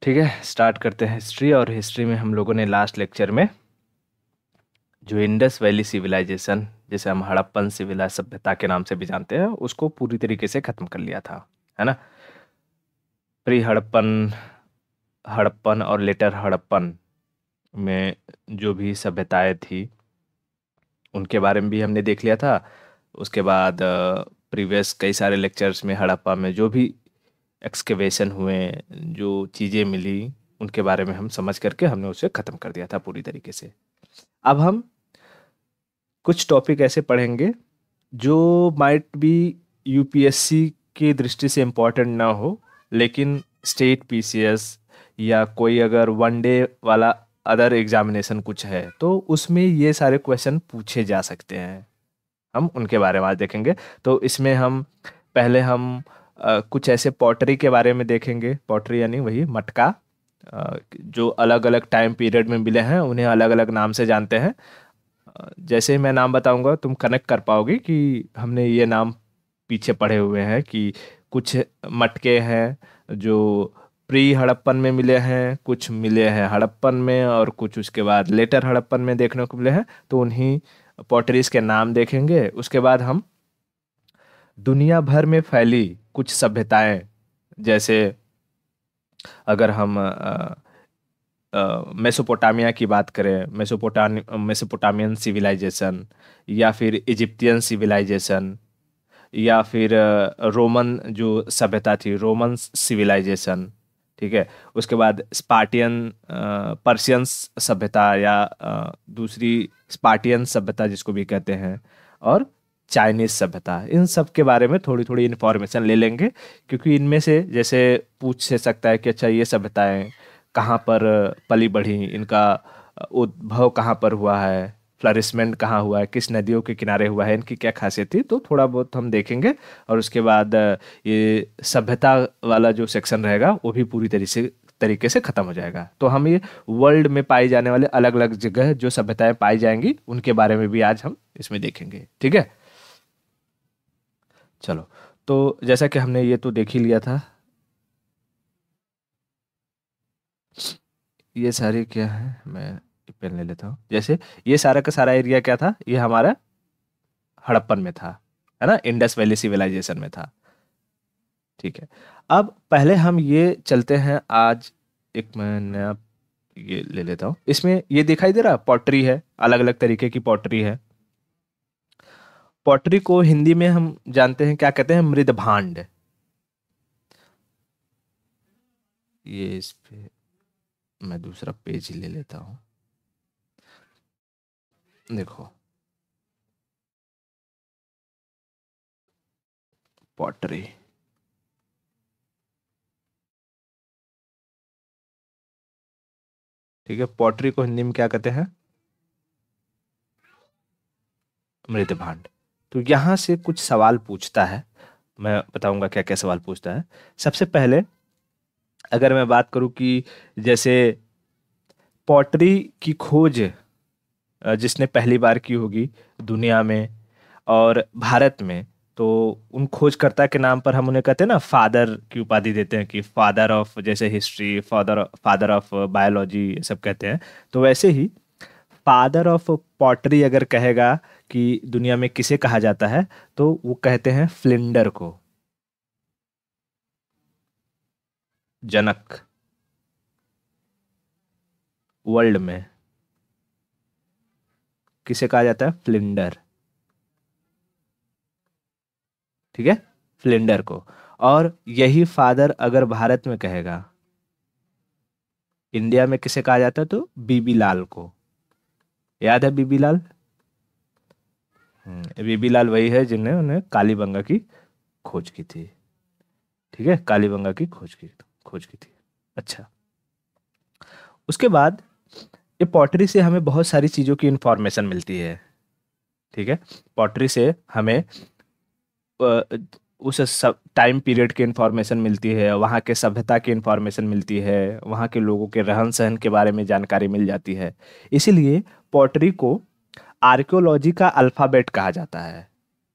ठीक है, स्टार्ट करते हैं हिस्ट्री। और हिस्ट्री में हम लोगों ने लास्ट लेक्चर में जो इंडस वैली सिविलाइजेशन, जिसे हम हड़प्पन सिविलाइज सभ्यता के नाम से भी जानते हैं, उसको पूरी तरीके से खत्म कर लिया था, है ना। प्री हड़प्पन, हड़प्पन और लेटर हड़प्पन में जो भी सभ्यताएं थी उनके बारे में भी हमने देख लिया था। उसके बाद प्रीवियस कई सारे लेक्चर्स में हड़प्पा में जो भी एक्सकेवेशन हुए, जो चीज़ें मिली, उनके बारे में हम समझ करके हमने उसे ख़त्म कर दिया था पूरी तरीके से। अब हम कुछ टॉपिक ऐसे पढ़ेंगे जो माइट बी यूपीएससी की दृष्टि से इम्पोर्टेंट ना हो, लेकिन स्टेट पीसीएस या कोई अगर वन डे वाला अदर एग्जामिनेशन कुछ है तो उसमें ये सारे क्वेश्चन पूछे जा सकते हैं। हम उनके बारे में आज देखेंगे। तो इसमें हम पहले हम कुछ ऐसे पॉटरी के बारे में देखेंगे। पॉटरी यानी वही मटका, जो अलग अलग टाइम पीरियड में मिले हैं उन्हें अलग अलग नाम से जानते हैं। जैसे ही मैं नाम बताऊंगा तुम कनेक्ट कर पाओगे कि हमने ये नाम पीछे पढ़े हुए हैं, कि कुछ मटके हैं जो प्री हड़प्पन में मिले हैं, कुछ मिले हैं हड़प्पन में, और कुछ उसके बाद लेटर हड़प्पन में देखने को मिले हैं। तो उन्हीं पॉटरीज के नाम देखेंगे। उसके बाद हम दुनिया भर में फैली कुछ सभ्यताएं, जैसे अगर हम मेसोपोटामिया की बात करें, मेसोपोटामियन सिविलाइजेशन, या फिर इजिप्टियन सिविलाइजेशन, या फिर रोमन जो सभ्यता थी, रोमन सिविलाइजेशन। ठीक है। उसके बाद स्पार्टियन, पर्शियन सभ्यता, या दूसरी स्पार्टियन सभ्यता जिसको भी कहते हैं, और चाइनीज सभ्यता। इन सब के बारे में थोड़ी थोड़ी इन्फॉर्मेशन ले लेंगे, क्योंकि इनमें से जैसे पूछ से सकता है कि अच्छा ये सभ्यताएं कहाँ पर पली बढ़ी, इनका उद्भव कहाँ पर हुआ है, फ्लरिशमेंट कहाँ हुआ है, किस नदियों के किनारे हुआ है, इनकी क्या खासियत थी, तो थोड़ा बहुत हम देखेंगे। और उसके बाद ये सभ्यता वाला जो सेक्शन रहेगा वो भी पूरी तरीके से खत्म हो जाएगा। तो हम ये वर्ल्ड में पाई जाने वाले अलग अलग जगह जो सभ्यताएं पाई जाएंगी उनके बारे में भी आज हम इसमें देखेंगे। ठीक है, चलो। तो जैसा कि हमने ये तो देख ही लिया था, ये सारे क्या है, मैं पेन ले लेता हूँ। जैसे ये सारा का सारा एरिया क्या था, ये हमारा हड़प्पन में था, है ना, इंडस वैली सिविलाइजेशन में था। ठीक है। अब पहले हम ये चलते हैं आज, एक मैं नया ये ले लेता हूँ। इसमें ये दिखाई दे रहा पॉटरी है, अलग अलग तरीके की पॉटरी है। पॉटरी को हिंदी में हम जानते हैं क्या कहते हैं, मृद भांड। ये इस पे मैं दूसरा पेज ले लेता हूँ। देखो, पॉटरी, ठीक है। पॉटरी को हिंदी में क्या कहते हैं, मृद भांड। तो यहाँ से कुछ सवाल पूछता है, मैं बताऊंगा क्या क्या सवाल पूछता है। सबसे पहले अगर मैं बात करूं कि जैसे पॉटरी की खोज जिसने पहली बार की होगी दुनिया में और भारत में, तो उन खोजकर्ता के नाम पर हम उन्हें कहते हैं ना, फादर की उपाधि देते हैं, कि फादर ऑफ जैसे history, father father of biology, ये सब कहते हैं। तो वैसे ही फादर ऑफ पॉटरी अगर कहेगा कि दुनिया में किसे कहा जाता है, तो वो कहते हैं फ्लिंडर को। जनक वर्ल्ड में किसे कहा जाता है, फ्लिंडर। ठीक है, फ्लिंडर को। और यही फादर अगर भारत में कहेगा, इंडिया में किसे कहा जाता है, तो बीबी लाल को। याद है बीबी लाल? बीबी लाल वही है जिन्हें उन्हें कालीबंगा की खोज की थी। ठीक है, कालीबंगा की खोज की थी। अच्छा, उसके बाद ये पॉटरी से हमें बहुत सारी चीज़ों की इंफॉर्मेशन मिलती है। ठीक है, पॉटरी से हमें अ, उस टाइम पीरियड की इंफॉर्मेशन मिलती है, वहाँ के सभ्यता की इंफॉर्मेशन मिलती है, वहाँ के लोगों के रहन सहन के बारे में जानकारी मिल जाती है। इसीलिए पॉटरी को आर्कियोलॉजी का अल्फ़ाबेट कहा जाता है।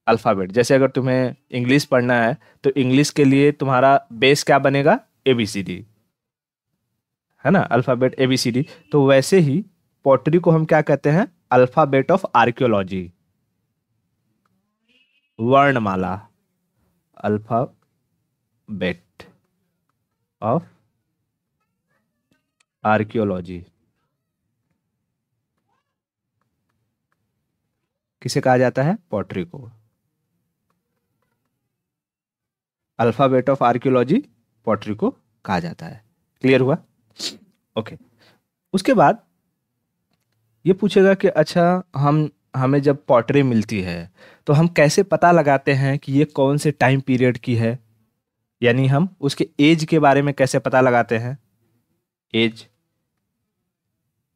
अल्फ़ाबेट, जैसे अगर तुम्हें इंग्लिश पढ़ना है तो इंग्लिश के लिए तुम्हारा बेस क्या बनेगा, ABCD। है ना, अल्फाबेट ABCD। तो वैसे ही पॉटरी को हम क्या कहते हैं, अल्फाबेट ऑफ आर्कियोलॉजी, वर्णमाला, अल्फाबेट ऑफ आर्कियोलॉजी किसे कहा जाता है, पॉटरी को। अल्फाबेट ऑफ आर्कियोलॉजी पॉटरी को कहा जाता है। क्लियर हुआ? ओके। उसके बाद ये पूछेगा कि अच्छा, हमें जब पॉटरी मिलती है तो हम कैसे पता लगाते हैं कि ये कौन से टाइम पीरियड की है, यानी हम उसके एज के बारे में कैसे पता लगाते हैं, एज,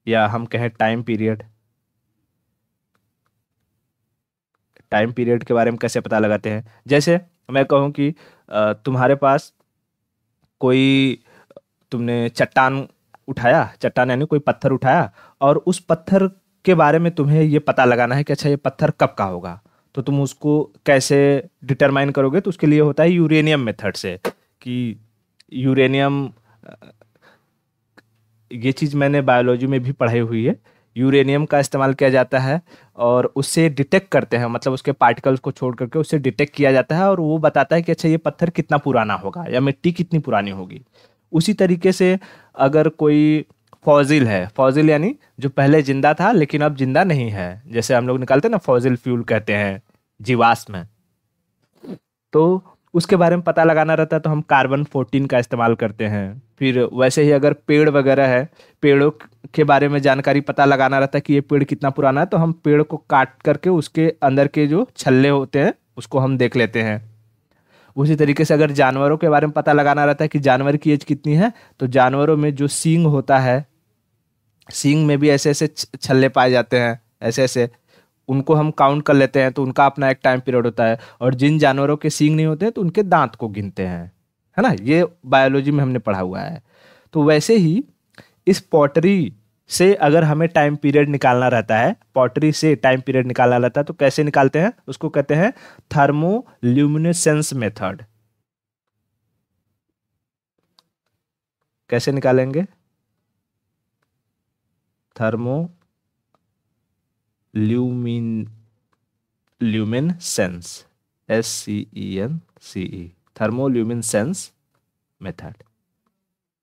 या हम कहें टाइम पीरियड, टाइम पीरियड के बारे में कैसे पता लगाते हैं। जैसे मैं कहूँ कि तुम्हारे पास कोई, तुमने चट्टान उठाया, चट्टान यानी कोई पत्थर उठाया, और उस पत्थर के बारे में तुम्हें ये पता लगाना है कि अच्छा ये पत्थर कब का होगा। तो तुम उसको कैसे डिटरमाइन करोगे, तो उसके लिए होता है यूरेनियम मेथड से, कि यूरेनियम, ये चीज़ मैंने बायोलॉजी में भी पढ़ाई हुई है, यूरेनियम का इस्तेमाल किया जाता है और उससे डिटेक्ट करते हैं, मतलब उसके पार्टिकल्स को छोड़ करके उससे डिटेक्ट किया जाता है और वो बताता है कि अच्छा ये पत्थर कितना पुराना होगा या मिट्टी कितनी पुरानी होगी। उसी तरीके से अगर कोई फॉजिल है, फॉजिल यानी जो पहले जिंदा था लेकिन अब जिंदा नहीं है, जैसे हम लोग निकालते हैं ना फॉजिल फ्यूल कहते हैं, जीवाश्म, तो उसके बारे में पता लगाना रहता है तो हम कार्बन 14 का इस्तेमाल करते हैं। फिर वैसे ही अगर पेड़ वगैरह है, पेड़ों के बारे में जानकारी पता लगाना रहता है कि ये पेड़ कितना पुराना है, तो हम पेड़ को काट करके उसके अंदर के जो छल्ले होते हैं उसको हम देख लेते हैं। उसी तरीके से अगर जानवरों के बारे में पता लगाना रहता है कि जानवर की एज कितनी है, तो जानवरों में जो सींग होता है, सींग में भी ऐसे ऐसे छल्ले पाए जाते हैं, ऐसे ऐसे उनको हम काउंट कर लेते हैं, तो उनका अपना एक टाइम पीरियड होता है। और जिन जानवरों के सींग नहीं होते हैं तो उनके दांत को गिनते हैं, है ना, ये बायोलॉजी में हमने पढ़ा हुआ है। तो वैसे ही इस पॉटरी से अगर हमें टाइम पीरियड निकालना रहता है, पॉटरी से टाइम पीरियड निकालना रहता है, तो कैसे निकालते हैं, उसको कहते हैं थर्मोल्यूमिनेसेंस मेथड। कैसे निकालेंगे, thermo luminescence, SCENCE, thermoluminescence method.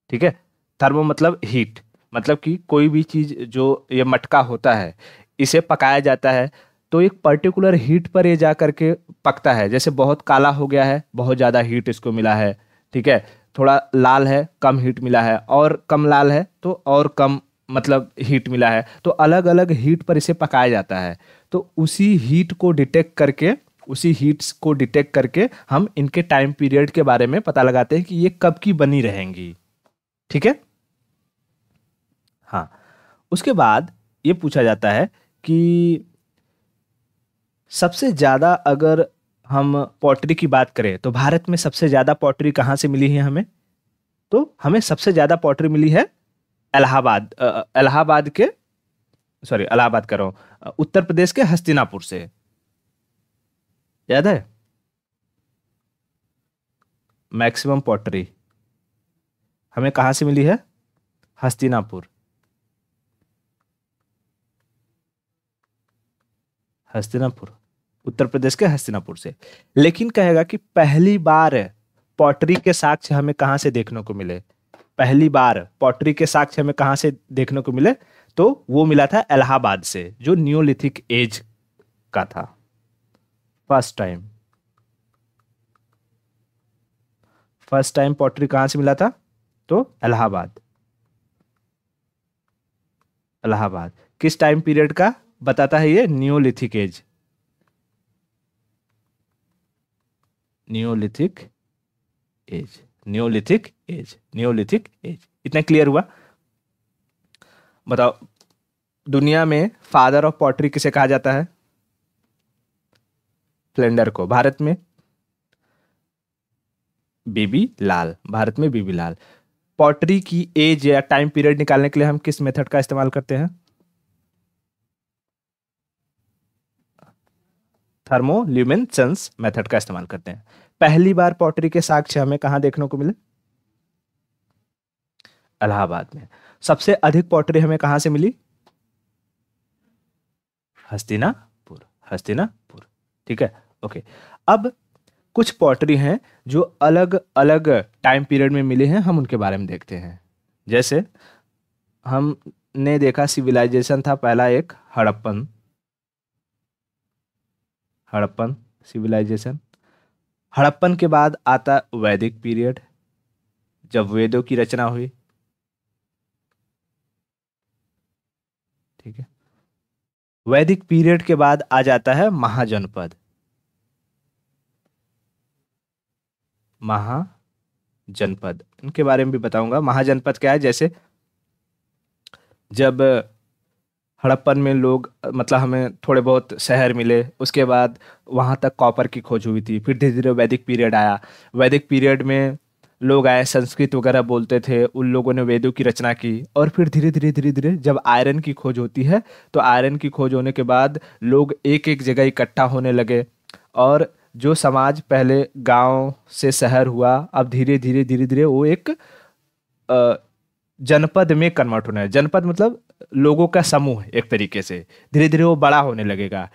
ठीक है, थर्मो मतलब हीट, मतलब कि कोई भी चीज, जो ये मटका होता है इसे पकाया जाता है तो एक पर्टिकुलर हीट पर ये जा करके पकता है। जैसे बहुत काला हो गया है, बहुत ज़्यादा हीट इसको मिला है, ठीक है, थोड़ा लाल है, कम हीट मिला है, और कम लाल है तो और कम मतलब हीट मिला है, तो अलग अलग हीट पर इसे पकाया जाता है। तो उसी हीट को डिटेक्ट करके, उसी हीट्स को डिटेक्ट करके हम इनके टाइम पीरियड के बारे में पता लगाते हैं कि ये कब की बनी रहेंगी। ठीक है, हाँ। उसके बाद ये पूछा जाता है कि सबसे ज़्यादा, अगर हम पॉटरी की बात करें तो भारत में सबसे ज़्यादा पॉटरी कहाँ से मिली है हमें, तो हमें सबसे ज़्यादा पॉटरी मिली है इलाहाबाद, इलाहाबाद के, सॉरी इलाहाबाद कर रहा हूँ, उत्तर प्रदेश के हस्तिनापुर से। याद है, मैक्सिमम पॉटरी हमें कहाँ से मिली है, हस्तिनापुर, हस्तिनापुर, उत्तर प्रदेश के हस्तिनापुर से। लेकिन कहेगा कि पहली बार पॉटरी के साक्ष्य हमें कहाँ से देखने को मिले, पहली बार पॉटरी के साक्ष्य हमें कहाँ से देखने को मिले, तो वो मिला था इलाहाबाद से, जो नियोलिथिक एज का था, first time. First time pottery कहाँ से मिला था, तो इलाहाबाद, इलाहाबाद। किस टाइम पीरियड का बताता है ये, neolithic age, neolithic age, neolithic age, neolithic age. इतना क्लियर हुआ? बताओ, दुनिया में फादर ऑफ पॉटरी किसे कहा जाता है, फ्लेंडर को। भारत में बीबी लाल, भारत में बीबी लाल। पॉटरी की एज या टाइम पीरियड निकालने के लिए हम किस मेथड का इस्तेमाल करते हैं, थर्मोल्यूमिनेसेंस मेथड का इस्तेमाल करते हैं। पहली बार पॉटरी के साक्ष्य हमें कहां देखने को मिले, इलाहाबाद में। सबसे अधिक पॉटरी हमें कहाँ से मिली? हस्तिनापुर, हस्तिनापुर। ठीक है, ओके। अब कुछ पॉटरी हैं जो अलग अलग टाइम पीरियड में मिले हैं, हम उनके बारे में देखते हैं। जैसे हमने देखा सिविलाइजेशन था पहला एक हड़प्पन, हड़प्पन सिविलाइजेशन। हड़प्पन के बाद आता वैदिक पीरियड, जब वेदों की रचना हुई। ठीक है, वैदिक पीरियड के बाद आ जाता है महाजनपद, महाजनपद। इनके बारे में भी बताऊंगा। महाजनपद क्या है? जैसे जब हड़प्पन में लोग, मतलब हमें थोड़े बहुत शहर मिले, उसके बाद वहाँ तक कॉपर की खोज हुई थी, फिर धीरे धीरे वैदिक पीरियड आया। वैदिक पीरियड में लोग आए, संस्कृत वगैरह बोलते थे, उन लोगों ने वेदों की रचना की। और फिर धीरे धीरे धीरे धीरे जब आयरन की खोज होती है, तो आयरन की खोज होने के बाद लोग एक एक जगह इकट्ठा होने लगे। और जो समाज पहले गांव से शहर हुआ, अब धीरे धीरे धीरे धीरे वो एक अ, जनपद में कन्वर्ट होना है। जनपद मतलब लोगों का समूह, एक तरीके से। धीरे धीरे वो बड़ा होने लगेगा,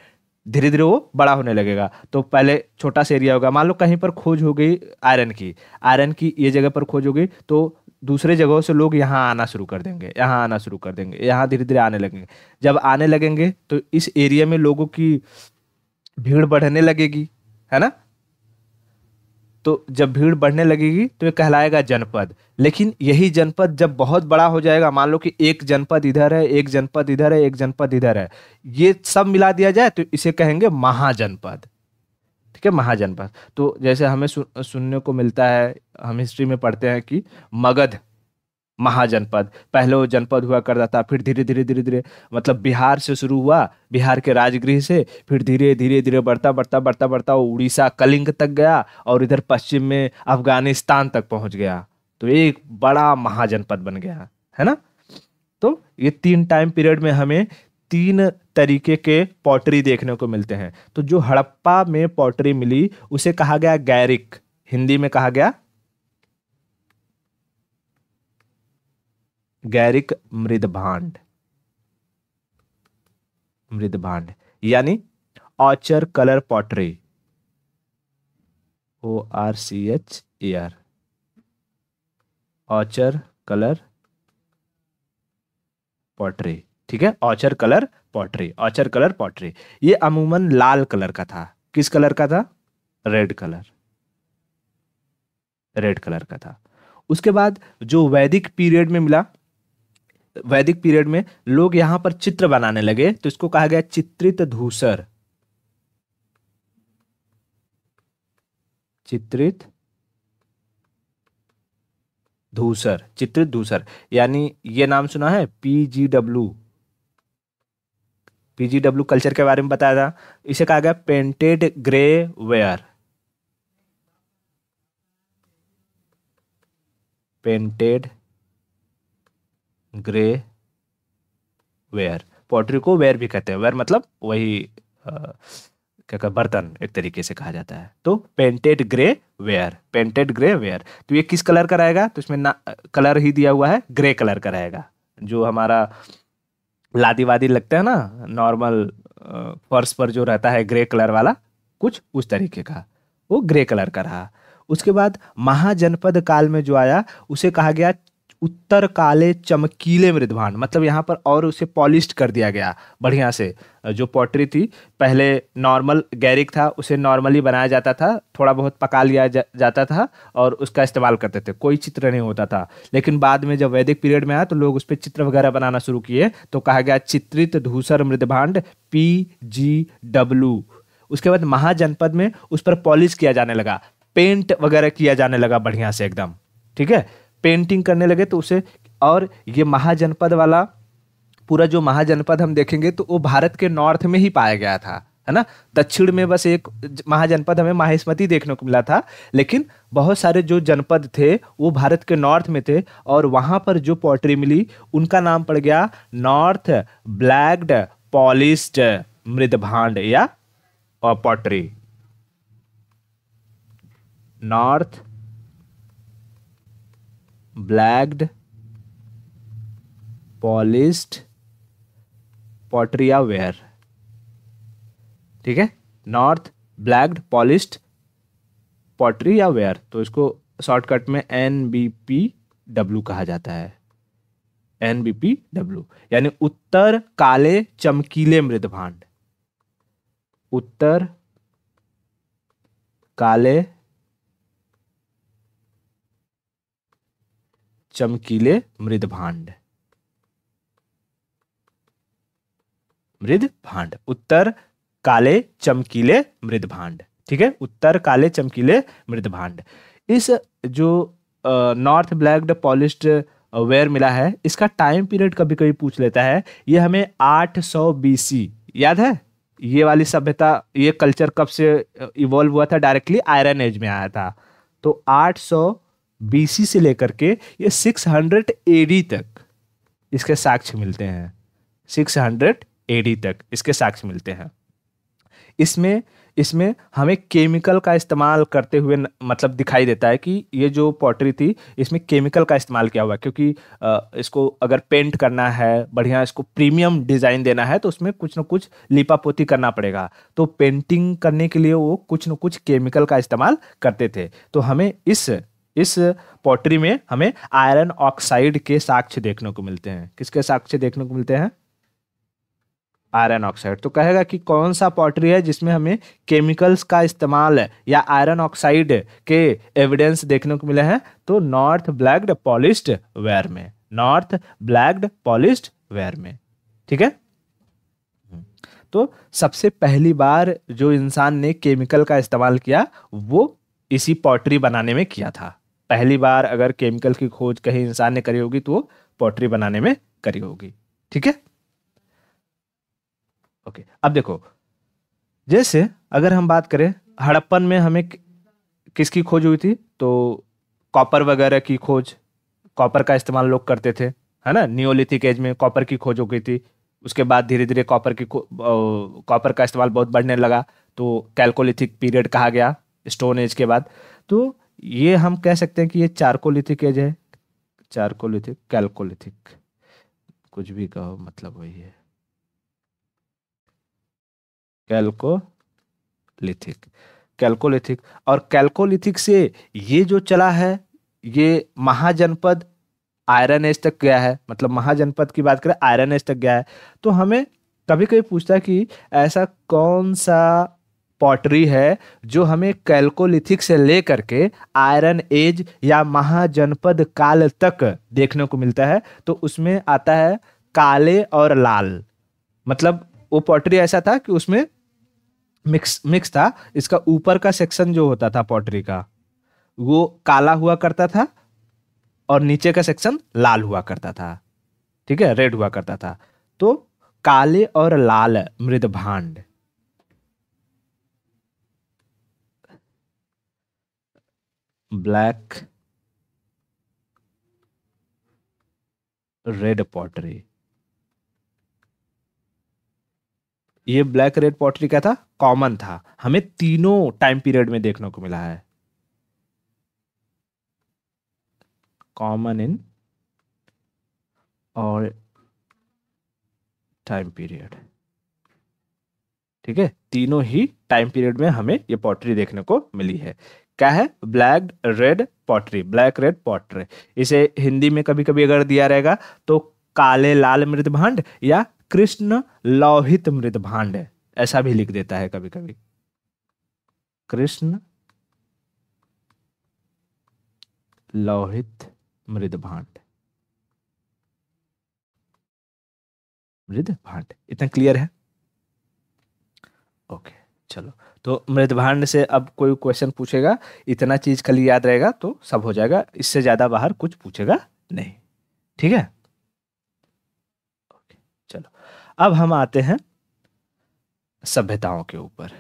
धीरे धीरे वो बड़ा होने लगेगा। तो पहले छोटा सा एरिया होगा, मान लो कहीं पर खोज हो गई आयरन की, आयरन की ये जगह पर खोज हो गई, तो दूसरे जगहों से लोग यहाँ आना शुरू कर देंगे, यहाँ आना शुरू कर देंगे, यहाँ धीरे धीरे आने लगेंगे। जब आने लगेंगे तो इस एरिया में लोगों की भीड़ बढ़ने लगेगी, है ना? तो जब भीड़ बढ़ने लगेगी तो ये कहलाएगा जनपद। लेकिन यही जनपद जब बहुत बड़ा हो जाएगा, मान लो कि एक जनपद इधर है, एक जनपद इधर है, एक जनपद इधर है, ये सब मिला दिया जाए तो इसे कहेंगे महाजनपद। ठीक है, महाजनपद। तो जैसे हमें सुनने को मिलता है, हम हिस्ट्री में पढ़ते हैं कि मगध महाजनपद, पहले वो जनपद हुआ करता था, फिर धीरे धीरे धीरे धीरे, मतलब बिहार से शुरू हुआ, बिहार के राजगृह से, फिर धीरे धीरे धीरे बढ़ता बढ़ता बढ़ता बढ़ता वो उड़ीसा कलिंग तक गया, और इधर पश्चिम में अफगानिस्तान तक पहुंच गया। तो एक बड़ा महाजनपद बन गया, है ना? तो ये तीन टाइम पीरियड में हमें तीन तरीके के पॉटरी देखने को मिलते हैं। तो जो हड़प्पा में पॉटरी मिली उसे कहा गया गैरिक, हिंदी में कहा गया गैरिक मृदभांड, मृदभांड यानी ochre colour pottery, ORCHER, ochre colour pottery. ठीक है, ochre colour pottery, ochre colour pottery. ये अमूमन लाल कलर का था। किस कलर का था? रेड कलर, रेड कलर का था। उसके बाद जो वैदिक पीरियड में मिला, वैदिक पीरियड में लोग यहां पर चित्र बनाने लगे, तो इसको कहा गया चित्रित धूसर, चित्रित धूसर, चित्रित धूसर। यानी ये नाम सुना है PGW, PGW कल्चर के बारे में बताया था। इसे कहा गया painted grey ware, painted grey ware. Pottery को वेयर भी कहते हैं, वेयर मतलब वही क्या कहते, बर्तन एक तरीके से कहा जाता है। तो painted grey ware, painted grey ware. तो ये किस कलर का रहेगा? तो इसमें ना कलर ही दिया हुआ है, ग्रे कलर का रहेगा। जो हमारा लादी वादी लगता है ना नॉर्मल, फर्श पर जो रहता है ग्रे कलर वाला, कुछ उस तरीके का, वो ग्रे कलर का रहा। उसके बाद महाजनपद काल में जो आया उसे कहा गया उत्तर काले चमकीले मृदभांड। मतलब यहाँ पर और उसे पॉलिश्ड कर दिया गया बढ़िया से। जो पॉटरी थी पहले नॉर्मल गैरिक था, उसे नॉर्मली बनाया जाता था, थोड़ा बहुत पका लिया जाता था और उसका इस्तेमाल करते थे, कोई चित्र नहीं होता था। लेकिन बाद में जब वैदिक पीरियड में आया तो लोग उस पर चित्र वगैरह बनाना शुरू किए, तो कहा गया चित्रित धूसर मृदभांड, PGW। उसके बाद महाजनपद में उस पर पॉलिश किया जाने लगा, पेंट वगैरह किया जाने लगा बढ़िया से एकदम। ठीक है, पेंटिंग करने लगे तो उसे, और ये महाजनपद वाला पूरा जो महाजनपद हम देखेंगे तो वो भारत के नॉर्थ में ही पाया गया था, है ना? दक्षिण में बस एक महाजनपद हमें माहिष्मती देखने को मिला था, लेकिन बहुत सारे जो जनपद थे वो भारत के नॉर्थ में थे। और वहां पर जो पॉटरी मिली उनका नाम पड़ गया नॉर्थ ब्लैक्ड पॉलिश्ड मृदभांड या pottery, north blacked polished pottery या वेयर, ठीक है, नॉर्थ ब्लैक्ड पॉलिश्ड पॉटरी या वेयर, तो इसको शॉर्टकट में NBPW कहा जाता है, NBPW, यानी उत्तर काले चमकीले मृद भांड, उत्तर काले चमकीले मृद भांड, मृद भांड, उत्तर काले चमकीले मृद भांड, ठीक है, उत्तर काले चमकीले मृद भांड। इस जो नॉर्थ ब्लैक्ड पॉलिश्ड वेयर मिला है, इसका टाइम पीरियड कभी कभी पूछ लेता है। ये हमें 800 BC याद है, ये वाली सभ्यता, ये कल्चर कब से इवॉल्व हुआ था, डायरेक्टली आयरन एज में आया था। तो 800 BC से लेकर के ये 600 AD तक इसके साक्ष्य मिलते हैं, 600 AD तक इसके साक्ष्य मिलते हैं। इसमें इसमें हमें केमिकल का इस्तेमाल करते हुए मतलब दिखाई देता है कि ये जो पॉटरी थी इसमें केमिकल का इस्तेमाल किया हुआ है, क्योंकि इसको अगर पेंट करना है, बढ़िया इसको प्रीमियम डिज़ाइन देना है, तो उसमें कुछ ना कुछ लिपापोती करना पड़ेगा। तो पेंटिंग करने के लिए वो कुछ ना कुछ केमिकल का इस्तेमाल करते थे। तो हमें इस पॉटरी में हमें आयरन ऑक्साइड के साक्ष्य देखने को मिलते हैं। किसके साक्ष्य देखने को मिलते हैं? Iron oxide. तो कहेगा कि कौन सा पॉटरी है जिसमें हमें केमिकल्स का इस्तेमाल या आयरन ऑक्साइड के एविडेंस देखने को मिले हैं? तो नॉर्थ ब्लैक्ड पॉलिश्ड वेयर में, नॉर्थ ब्लैक्ड पॉलिश्ड वेयर में, ठीक है। तो सबसे पहली बार जो इंसान ने केमिकल का इस्तेमाल किया वो इसी पॉटरी बनाने में किया था। पहली बार अगर केमिकल की खोज कहीं इंसान ने करी होगी तो वो पॉटरी बनाने में करी होगी, ठीक है। ओके, अब देखो, जैसे अगर हम बात करें हड़प्पन में हमें किसकी खोज हुई थी, तो कॉपर वगैरह की खोज, कॉपर का इस्तेमाल लोग करते थे, है ना। नियोलिथिक एज में कॉपर की खोज हो गई थी। उसके बाद धीरे धीरे कॉपर का इस्तेमाल बहुत बढ़ने लगा, तो कैल्कोलिथिक पीरियड कहा गया स्टोन एज के बाद। तो ये हम कह सकते हैं कि ये चारकोलिथिक एज है, चारकोलिथिक, कैल्कोलिथिक, कुछ भी कहो मतलब वही है, कैल्कोलिथिक, कैल्कोलिथिक। और कैल्कोलिथिक से ये जो चला है ये महाजनपद आयरन एज तक गया है, मतलब महाजनपद की बात करें आयरन एज तक गया है। तो हमें कभी कभी पूछता है कि ऐसा कौन सा पॉटरी है जो हमें कैल्कोलिथिक से लेकर के आयरन एज या महाजनपद काल तक देखने को मिलता है। तो उसमें आता है काले और लाल, मतलब वो पॉटरी ऐसा था कि उसमें मिक्स था। इसका ऊपर का सेक्शन जो होता था पॉटरी का वो काला हुआ करता था और नीचे का सेक्शन लाल हुआ करता था, ठीक है, रेड हुआ करता था। तो काले और लाल मृद भांड, ब्लैक रेड पॉटरी, ये ब्लैक रेड पॉटरी क्या था, कॉमन था, हमें तीनों टाइम पीरियड में देखने को मिला है, कॉमन इन और टाइम पीरियड, ठीक है, तीनों ही टाइम पीरियड में हमें ये पॉटरी देखने को मिली है। क्या है? Black red pottery, black red pottery. इसे हिंदी में कभी कभी अगर दिया रहेगा तो काले लाल मृद भांड या कृष्ण लोहित मृद भांड, ऐसा भी लिख देता है कभी कभी, कृष्ण लोहित मृद भांड, मृद भांड। इतना क्लियर है? ओके, चलो। तो मृद भांड से अब कोई क्वेश्चन पूछेगा, इतना चीज खाली याद रहेगा तो सब हो जाएगा, इससे ज्यादा बाहर कुछ पूछेगा नहीं, ठीक है। ओके, चलो। अब हम आते हैं सभ्यताओं के ऊपर।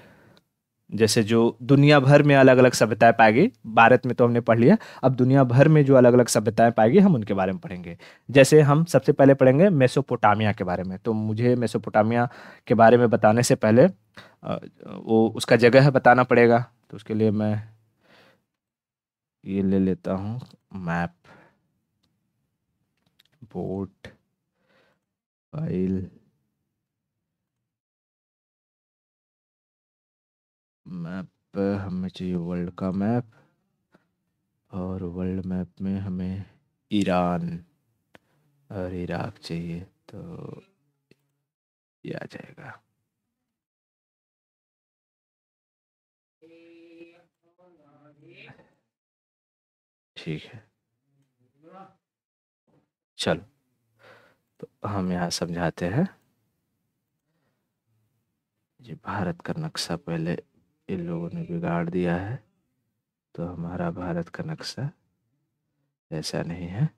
जैसे जो दुनिया भर में अलग अलग सभ्यताएं पाई गई, भारत में तो हमने पढ़ लिया, अब दुनिया भर में जो अलग अलग सभ्यताएं पाई गई हम उनके बारे में पढ़ेंगे। जैसे हम सबसे पहले पढ़ेंगे मेसोपोटामिया के बारे में। तो मुझे मेसोपोटामिया के बारे में बताने से पहले वो उसका जगह बताना पड़ेगा, तो उसके लिए मैं ये ले लेता हूँ मैप, बोर्ड, फाइल मैप, हमें चाहिए वर्ल्ड का मैप, और वर्ल्ड मैप में हमें ईरान और इराक चाहिए, तो ये आ जाएगा। ठीक है, चलो तो हम यहाँ समझाते हैं। ये भारत का नक्शा पहले इन लोगों ने बिगाड़ दिया है, तो हमारा भारत का नक्शा ऐसा नहीं है,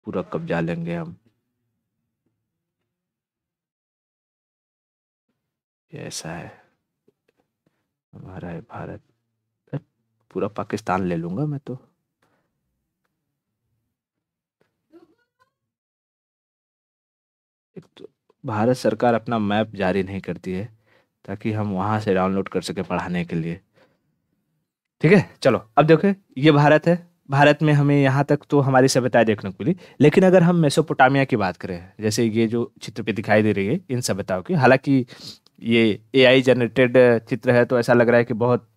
पूरा कब्जा लेंगे हम। ये ऐसा है हमारा है भारत। अ, पूरा पाकिस्तान ले लूंगा मैं तो। एक तो भारत सरकार अपना मैप जारी नहीं करती है, ताकि हम वहां से डाउनलोड कर सके पढ़ाने के लिए। ठीक है, चलो अब देखो, ये भारत है। भारत में हमें यहाँ तक तो हमारी सभ्यताएं देखने को मिली, लेकिन अगर हम मेसोपोटामिया की बात करें, जैसे ये जो चित्र पे दिखाई दे रही है इन सभ्यताओं की, हालांकि ये एआई जनरेटेड चित्र है, तो ऐसा लग रहा है कि बहुत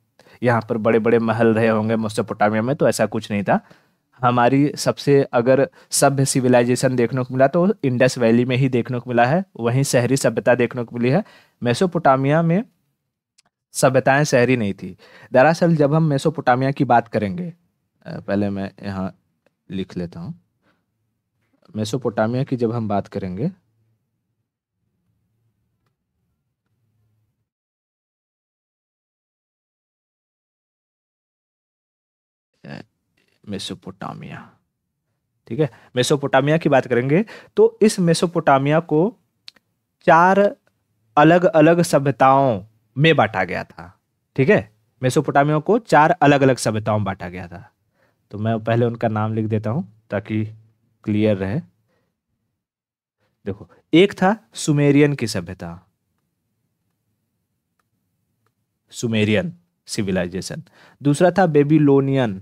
यहाँ पर बड़े बड़े महल रहे होंगे मेसोपोटामिया में, तो ऐसा कुछ नहीं था। हमारी सबसे अगर सभ्य सिविलाइजेशन देखने को मिला तो इंडस वैली में ही देखने को मिला है, वहीं शहरी सभ्यता देखने को मिली है। मेसोपोटामिया में सभ्यताएं शहरी नहीं थी। दरअसल जब हम मेसोपोटामिया की बात करेंगे, पहले मैं यहाँ लिख लेता हूँ। मेसोपोटामिया की जब हम बात करेंगे, अ, मेसोपोटामिया, ठीक है, मेसोपोटामिया की बात करेंगे, तो इस मेसोपोटामिया को चार अलग अलग सभ्यताओं में बांटा गया था। ठीक है, मेसोपोटामिया को चार अलग अलग सभ्यताओं में बांटा गया था। तो मैं पहले उनका नाम लिख देता हूं ताकि क्लियर रहे। देखो, एक था सुमेरियन की सभ्यता, सुमेरियन सिविलाइजेशन। दूसरा था बेबीलोनियन,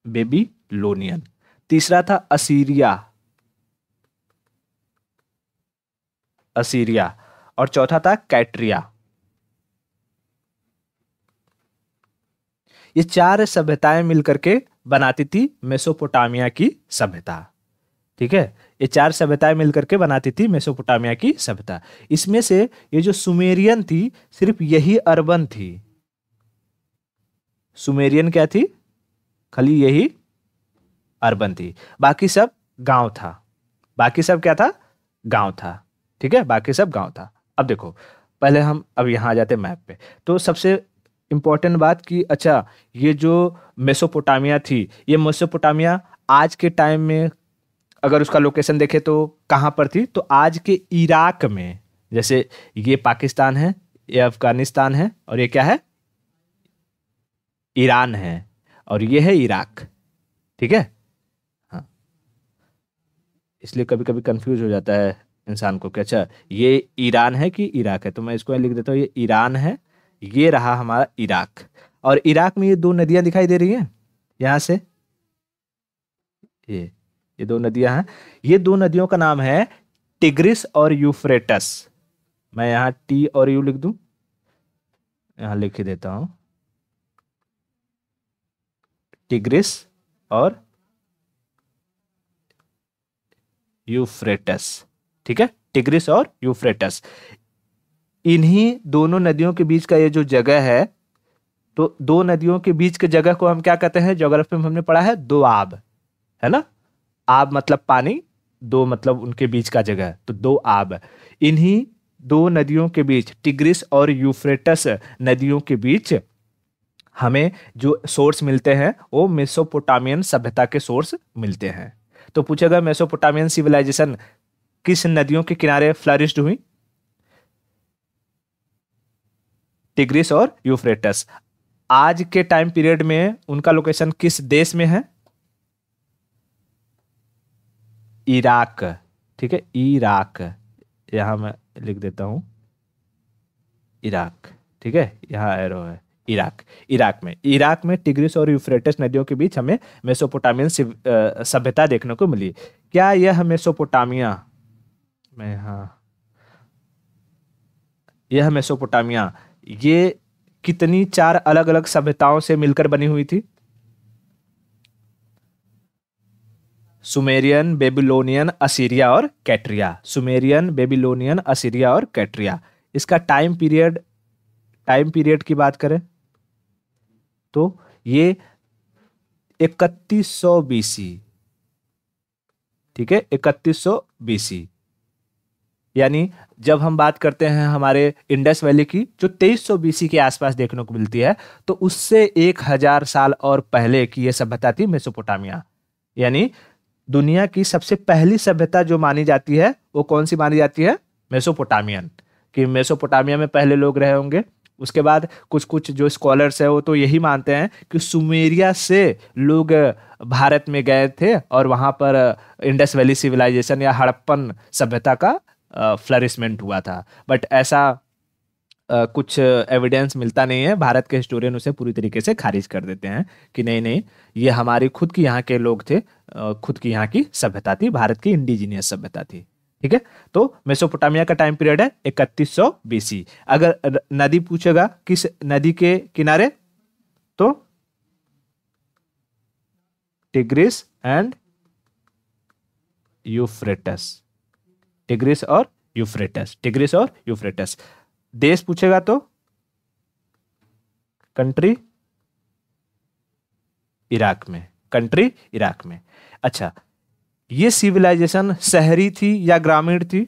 बेबीलोनियन। तीसरा था असीरिया, असीरिया। और चौथा था कैट्रिया। ये चार सभ्यताएं मिलकर के बनाती थी मेसोपोटामिया की सभ्यता। ठीक है, ये चार सभ्यताएं मिलकर के बनाती थी मेसोपोटामिया की सभ्यता। इसमें से ये जो सुमेरियन थी, सिर्फ यही अर्बन थी। सुमेरियन क्या थी? खाली यही अर्बन थी, बाकी सब गांव था। बाकी सब क्या था? गांव था। ठीक है, बाकी सब गांव था। अब देखो, पहले हम अब यहां आ जाते मैप पे। तो सबसे इंपॉर्टेंट बात कि अच्छा, ये जो मेसोपोटामिया थी, ये मेसोपोटामिया आज के टाइम में अगर उसका लोकेशन देखे तो कहाँ पर थी? तो आज के इराक में। जैसे ये पाकिस्तान है, ये अफगानिस्तान है, और ये क्या है? ईरान है, और ये है इराक। ठीक है, हाँ। इसलिए कभी कभी कंफ्यूज हो जाता है इंसान को कि अच्छा, ये ईरान है कि इराक है, तो मैं इसको लिख देता हूँ, ये ईरान है, ये रहा हमारा इराक। और इराक में ये दो नदियां दिखाई दे रही हैं यहां से, ये ये दो नदियां हैं। ये दो नदियों का नाम है टिग्रिस और यूफ्रेटस। मैं यहाँ टी और यू लिख दूं, यहाँ लिख ही देता हूं, टिग्रिस और यूफ्रेटस। ठीक है, टिग्रिस और यूफ्रेटस, इन्हीं दोनों नदियों के बीच का ये जो जगह है, तो दो नदियों के बीच के जगह को हम क्या कहते हैं? ज्योग्राफी में हमने पढ़ा है दोआब, है ना? आब मतलब पानी, दो मतलब उनके बीच का जगह, तो दो आब। इन्हीं दो नदियों के बीच, टिग्रिस और यूफ्रेटस नदियों के बीच हमें जो सोर्स मिलते हैं वो मेसोपोटामियन सभ्यता के सोर्स मिलते हैं। तो पूछेगा मेसोपोटामियन सिविलाइजेशन किस नदियों के किनारे फ्लरिश्ड हुई? टिग्रिस और यूफ्रेटस। आज के टाइम पीरियड में उनका लोकेशन किस देश में है? इराक। ठीक है, इराक, यहां मैं लिख देता हूं इराक। ठीक है, यहां एरो है, इराक। इराक में टिग्रिस और यूफ्रेटिस नदियों के बीच हमें मेसोपोटामियन सभ्यता देखने को मिली। क्या यह मेसोपोटामिया में, हाँ, यह मेसोपोटामिया ये कितनी 4 अलग अलग सभ्यताओं से मिलकर बनी हुई थी? सुमेरियन, बेबीलोनियन, असीरिया और कैट्रिया। सुमेरियन, बेबीलोनियन, असीरिया और कैट्रिया। इसका टाइम पीरियड की बात करें तो ये 3100 बीसी, ठीक है, 3100 बीसी। यानी जब हम बात करते हैं हमारे इंडस वैली की, जो 2300 बीसी के आसपास देखने को मिलती है, तो उससे 1000 साल और पहले की यह सभ्यता थी मेसोपोटामिया। यानी दुनिया की सबसे पहली सभ्यता जो मानी जाती है वो कौन सी मानी जाती है? मेसोपोटामियन। कि मेसोपोटामिया में पहले लोग रहे होंगे। उसके बाद कुछ कुछ जो स्कॉलर्स है वो तो यही मानते हैं कि सुमेरिया से लोग भारत में गए थे और वहां पर इंडस वैली सिविलाइजेशन या हड़प्पन सभ्यता का फ्लरिशमेंट हुआ था। बट ऐसा कुछ एविडेंस मिलता नहीं है। भारत के हिस्टोरियन उसे पूरी तरीके से खारिज कर देते हैं कि नहीं नहीं, ये हमारी खुद की यहाँ के लोग थे, खुद की यहाँ की सभ्यता थी, भारत की इंडिजीनियस सभ्यता थी। ठीक है, तो मेसोपोटामिया का टाइम पीरियड है 3100 बीसी। अगर नदी पूछेगा किस नदी के किनारे, तो टिग्रिस एंड यूफ्रेटस। टिग्रिस और यूफ्रेटस। देश पूछेगा तो कंट्री इराक में। अच्छा, ये सिविलाइजेशन शहरी थी या ग्रामीण थी?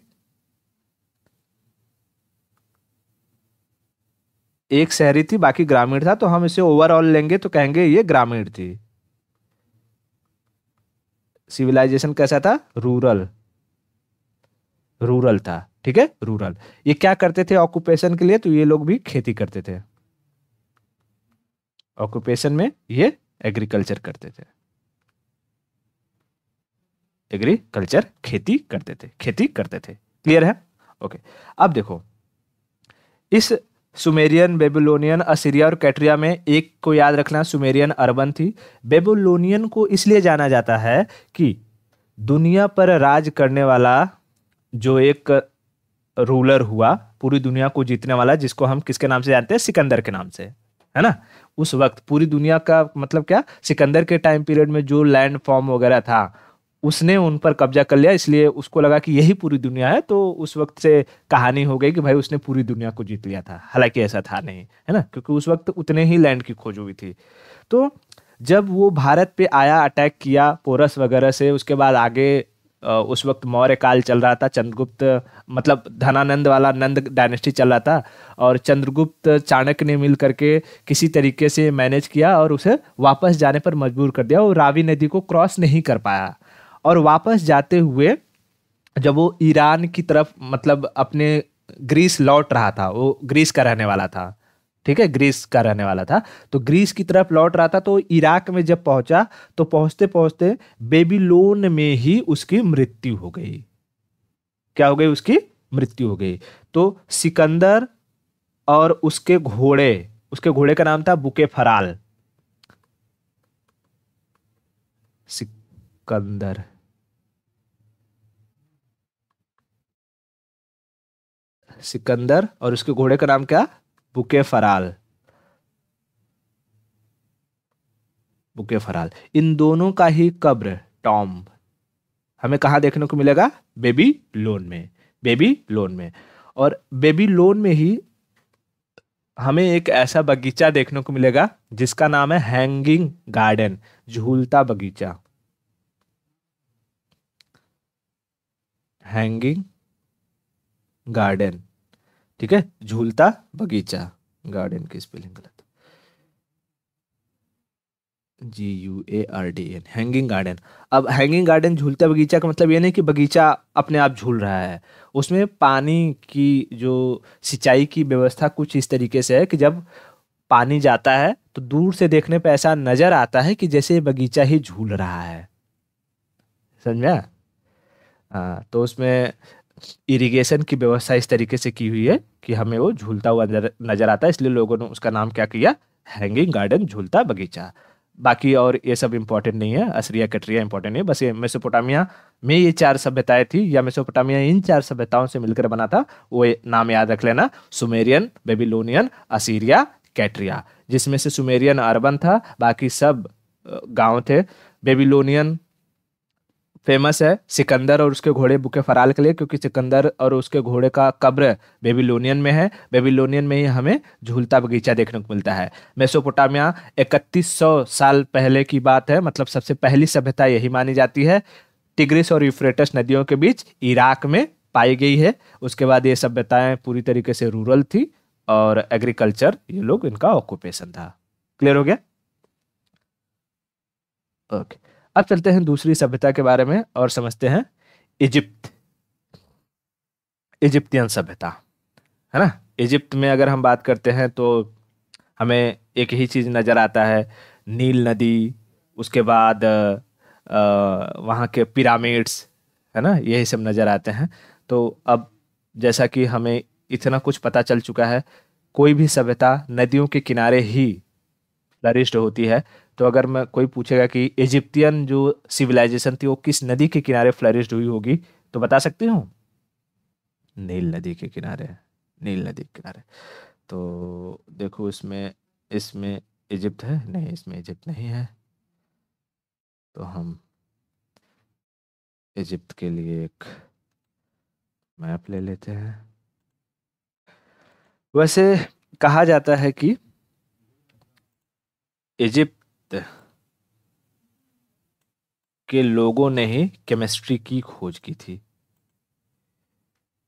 एक शहरी थी, बाकी ग्रामीण था, तो हम इसे ओवरऑल लेंगे तो कहेंगे ये ग्रामीण थी। सिविलाइजेशन कैसा था? रूरल था। ठीक है, रूरल। ये क्या करते थे ऑक्यूपेशन के लिए? तो ये लोग भी खेती करते थे। ऑक्यूपेशन में ये एग्रीकल्चर करते थे। खेती करते थे। क्लियर है? ओके। अब देखो, इस सुमेरियन, बेबीलोनियन, असीरिया और कैट्रिया में एक को याद रखना, सुमेरियन अर्बन थी। बेबीलोनियन को इसलिए जाना जाता है कि दुनिया पर राज करने वाला जो एक रूलर हुआ, पूरी दुनिया को जीतने वाला, जिसको हम किसके नाम से जानते हैं? सिकंदर के नाम से, है ना। उस वक्त पूरी दुनिया का मतलब क्या, सिकंदर के टाइम पीरियड में जो लैंड फॉर्म वगैरह था उसने उन पर कब्जा कर लिया, इसलिए उसको लगा कि यही पूरी दुनिया है। तो उस वक्त से कहानी हो गई कि भाई उसने पूरी दुनिया को जीत लिया था। हालांकि ऐसा था नहीं, है ना, क्योंकि उस वक्त उतने ही लैंड की खोज हुई थी। तो जब वो भारत पे आया, अटैक किया पोरस वगैरह से, उसके बाद आगे उस वक्त मौर्य काल चल रहा था, चंद्रगुप्त मतलब धनानंद वाला नंद डायनेस्टी चल रहा था, और चंद्रगुप्त चाणक्य ने मिल करके किसी तरीके से मैनेज किया और उसे वापस जाने पर मजबूर कर दिया। वो रावी नदी को क्रॉस नहीं कर पाया, और वापस जाते हुए जब वो ईरान की तरफ मतलब अपने ग्रीस लौट रहा था, वो ग्रीस का रहने वाला था, ठीक है, ग्रीस का रहने वाला था, तो ग्रीस की तरफ लौट रहा था, तो इराक में जब पहुंचा तो पहुंचते पहुंचते बेबीलोन में ही उसकी मृत्यु हो गई। क्या हो गई? उसकी मृत्यु हो गई। तो सिकंदर और उसके घोड़े का नाम था बुके फराल। सिकंदर और उसके घोड़े का नाम क्या? बुके फराल। इन दोनों का ही कब्र, टॉम्ब, हमें कहाँ देखने को मिलेगा? बेबीलोन में। और बेबीलोन में ही हमें एक ऐसा बगीचा देखने को मिलेगा जिसका नाम है हैंगिंग गार्डन, झूलता बगीचा। हैंगिंग गार्डन, ठीक है, झूलता बगीचा। गार्डन की स्पेलिंग गलत, GUARDN, हैंगिंग गार्डन। अब हैंगिंग गार्डन, झूलता बगीचा का मतलब ये नहीं कि बगीचा अपने आप झूल रहा है, उसमें पानी की जो सिंचाई की व्यवस्था कुछ इस तरीके से है कि जब पानी जाता है तो दूर से देखने पे ऐसा नजर आता है कि जैसे बगीचा ही झूल रहा है। समझ में आया? हाँ, तो उसमें इरिगेशन की व्यवस्था इस तरीके से की हुई है कि हमें वो झूलता हुआ नजर आता है, इसलिए लोगों ने उसका नाम क्या किया? हैंगिंग गार्डन, झूलता बगीचा। बाकी और ये सब इंपॉर्टेंट नहीं है, असीरिया कटरिया इंपॉर्टेंट नहीं है, बस ये मेसोपोटामिया में ये चार सभ्यताएं थी, या मेसोपोटामिया इन चार सभ्यताओं से मिलकर बना था, वो नाम याद रख लेना, सुमेरियन, बेबीलोनियन, असीरिया, कैटरिया। जिसमें से सुमेरियन अर्बन था, बाकी सब गांव थे। बेबीलोनियन फेमस है सिकंदर और उसके घोड़े बुके फराल के लिए, क्योंकि सिकंदर और उसके घोड़े का कब्र बेबीलोनियन में है। बेबीलोनियन में ही हमें झूलता बगीचा देखने को मिलता है। मेसोपोटामिया 3100 साल पहले की बात है, मतलब सबसे पहली सभ्यता यही मानी जाती है। टिग्रिस और यूफ्रेटस नदियों के बीच इराक में पाई गई है। उसके बाद ये सभ्यताएं पूरी तरीके से रूरल थी और एग्रीकल्चर, ये लोग इनका ऑक्यूपेशन था। क्लियर हो गया? ओके, अब चलते हैं दूसरी सभ्यता के बारे में और समझते हैं इजिप्ट, इजिप्तियन सभ्यता, है ना। इजिप्ट में अगर हम बात करते हैं तो हमें एक ही चीज नजर आता है, नील नदी, उसके बाद वहाँ के पिरामिड्स, है ना, यही सब नजर आते हैं। तो अब जैसा कि हमें इतना कुछ पता चल चुका है, कोई भी सभ्यता नदियों के किनारे ही फ्लरिश्ड होती है। तो अगर मैं कोई पूछेगा कि इजिप्तियन जो सिविलाइजेशन थी वो किस नदी के किनारे फ्लरिश्ड हुई होगी, तो बता सकती हूँ, नील नदी के किनारे, नील नदी के किनारे। तो देखो इसमें इसमें इजिप्ट है नहीं, इसमें इजिप्ट नहीं है, तो हम इजिप्ट के लिए एक मैप ले लेते हैं। वैसे कहा जाता है कि इजिप्ट के लोगों ने ही केमिस्ट्री की खोज की थी।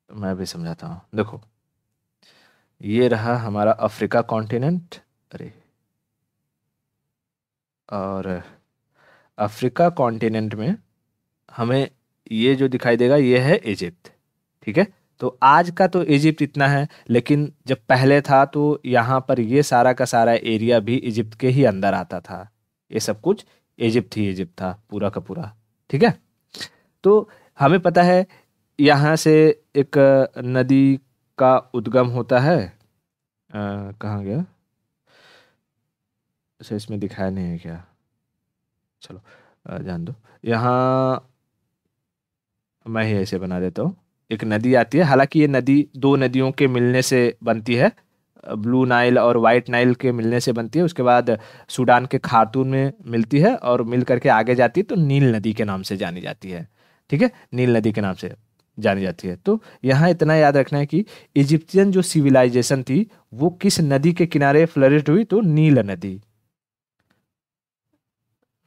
तो मैं भी समझाता हूँ, देखो ये रहा हमारा अफ्रीका कॉन्टिनेंट, अरे, और अफ्रीका कॉन्टिनेंट में हमें ये जो दिखाई देगा ये है इजिप्ट, ठीक है। तो आज का तो इजिप्ट इतना है, लेकिन जब पहले था तो यहाँ पर ये सारा का सारा एरिया भी इजिप्ट के ही अंदर आता था। ये सब कुछ इजिप्ट ही इजिप्ट था, पूरा का पूरा, ठीक है। तो हमें पता है यहाँ से एक नदी का उद्गम होता है, कहाँ गया, अच्छा इसमें दिखाया नहीं है क्या, चलो जान दो। यहाँ मैं ही ऐसे बना देता हूँ, एक नदी आती है, हालांकि ये नदी दो नदियों के मिलने से बनती है, ब्लू नाइल और वाइट नाइल के मिलने से बनती है। उसके बाद सूडान के खार्तूम में मिलती है और मिल करके आगे जाती है तो नील नदी के नाम से जानी जाती है, ठीक है, नील नदी के नाम से जानी जाती है। तो यहाँ इतना याद रखना है कि इजिप्शियन जो सिविलाइजेशन थी वो किस नदी के किनारे फ्लरिश्ड हुई, तो नील नदी।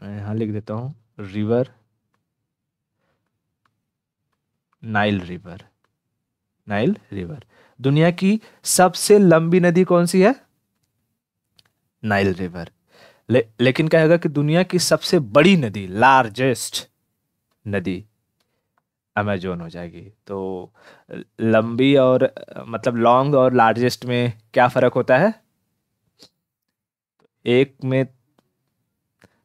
मैं यहाँ लिख देता हूँ river, Nile river, Nile river. दुनिया की सबसे लंबी नदी कौन सी है? Nile river. लेकिन क्या होगा कि दुनिया की सबसे बड़ी नदी, लार्जेस्ट नदी, अमेजोन हो जाएगी। तो लंबी और मतलब लॉन्ग और लार्जेस्ट में क्या फर्क होता है? एक में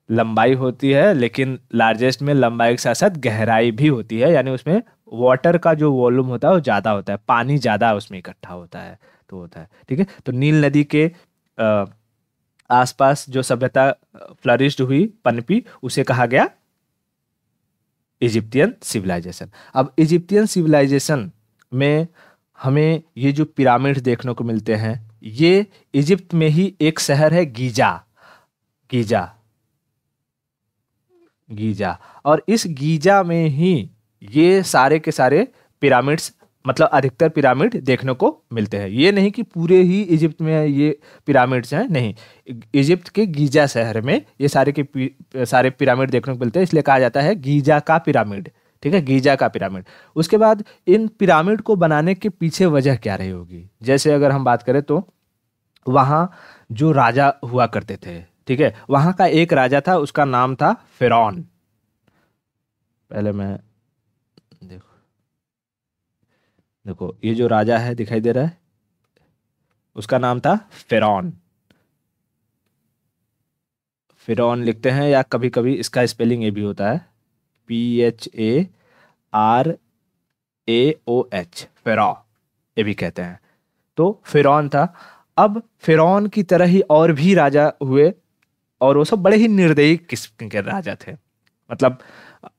लंबाई होती है, लेकिन लार्जेस्ट में लंबाई के साथ साथ गहराई भी होती है, यानी उसमें वाटर का जो वॉल्यूम होता है वो ज़्यादा होता है, पानी ज़्यादा उसमें इकट्ठा होता है, तो होता है, ठीक है। तो नील नदी के अ, आसपास जो सभ्यता फ्लरिश्ड हुई, पनपी, उसे कहा गया इजिप्टियन सिविलाइजेशन। अब इजिप्टियन सिविलाइजेशन में हमें ये जो पिरामिड देखने को मिलते हैं, ये इजिप्ट में ही एक शहर है गीजा, गीजा, गीजा। और इस गीजा में ही ये सारे के सारे पिरामिड्स, मतलब अधिकतर पिरामिड देखने को मिलते हैं। ये नहीं कि पूरे ही इजिप्ट में ये पिरामिड्स हैं, नहीं, इजिप्ट के गीजा शहर में ये सारे पिरामिड देखने को मिलते हैं, इसलिए कहा जाता है गीजा का पिरामिड, ठीक है, गीजा का पिरामिड। उसके बाद इन पिरामिड को बनाने के पीछे वजह क्या रही होगी? जैसे अगर हम बात करें तो वहाँ जो राजा हुआ करते थे, ठीक है, वहाँ का एक राजा था, उसका नाम था फिरौन। पहले मैं, देखो देखो ये जो राजा है दिखाई दे रहा है, उसका नाम था फिरौन। फिरौन लिखते हैं, या कभी कभी इसका स्पेलिंग ये भी होता है, PHARAOH, फिरौ, ये भी कहते हैं। तो फिरौन था, अब फिरौन की तरह ही और भी राजा हुए, और वो सब बड़े ही निर्दयी किस्म के राजा थे। मतलब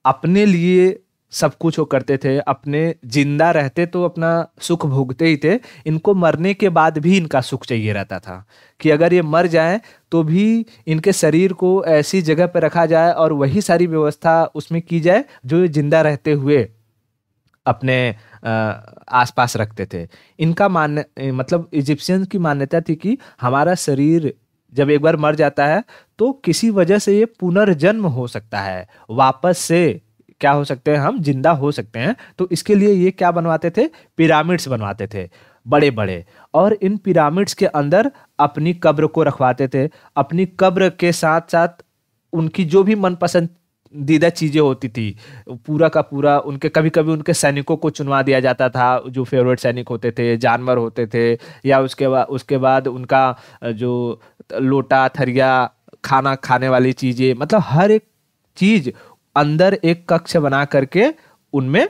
अपने लिए सब कुछ वो करते थे, अपने जिंदा रहते तो अपना सुख भोगते ही थे, इनको मरने के बाद भी इनका सुख चाहिए रहता था कि अगर ये मर जाएं तो भी इनके शरीर को ऐसी जगह पर रखा जाए और वही सारी व्यवस्था उसमें की जाए जो ये जिंदा रहते हुए अपने आसपास रखते थे। इनका मतलब इजिप्शियंस की मान्यता थी कि हमारा शरीर जब एक बार मर जाता है तो किसी वजह से ये पुनर्जन्म हो सकता है, वापस से क्या हो सकते हैं, हम जिंदा हो सकते हैं। तो इसके लिए ये क्या बनवाते थे, पिरामिड्स बनवाते थे बड़े बड़े, और इन पिरामिड्स के अंदर अपनी कब्र को रखवाते थे। अपनी कब्र के साथ साथ उनकी जो भी मनपसंद दीदा चीजें होती थी, पूरा का पूरा उनके, कभी कभी उनके सैनिकों को चुनवा दिया जाता था, जो फेवरेट सैनिक होते थे, जानवर होते थे, या उसके बाद उनका जो लोटा थरिया, खाना खाने वाली चीजें, मतलब हर एक चीज अंदर एक कक्ष बना करके उनमें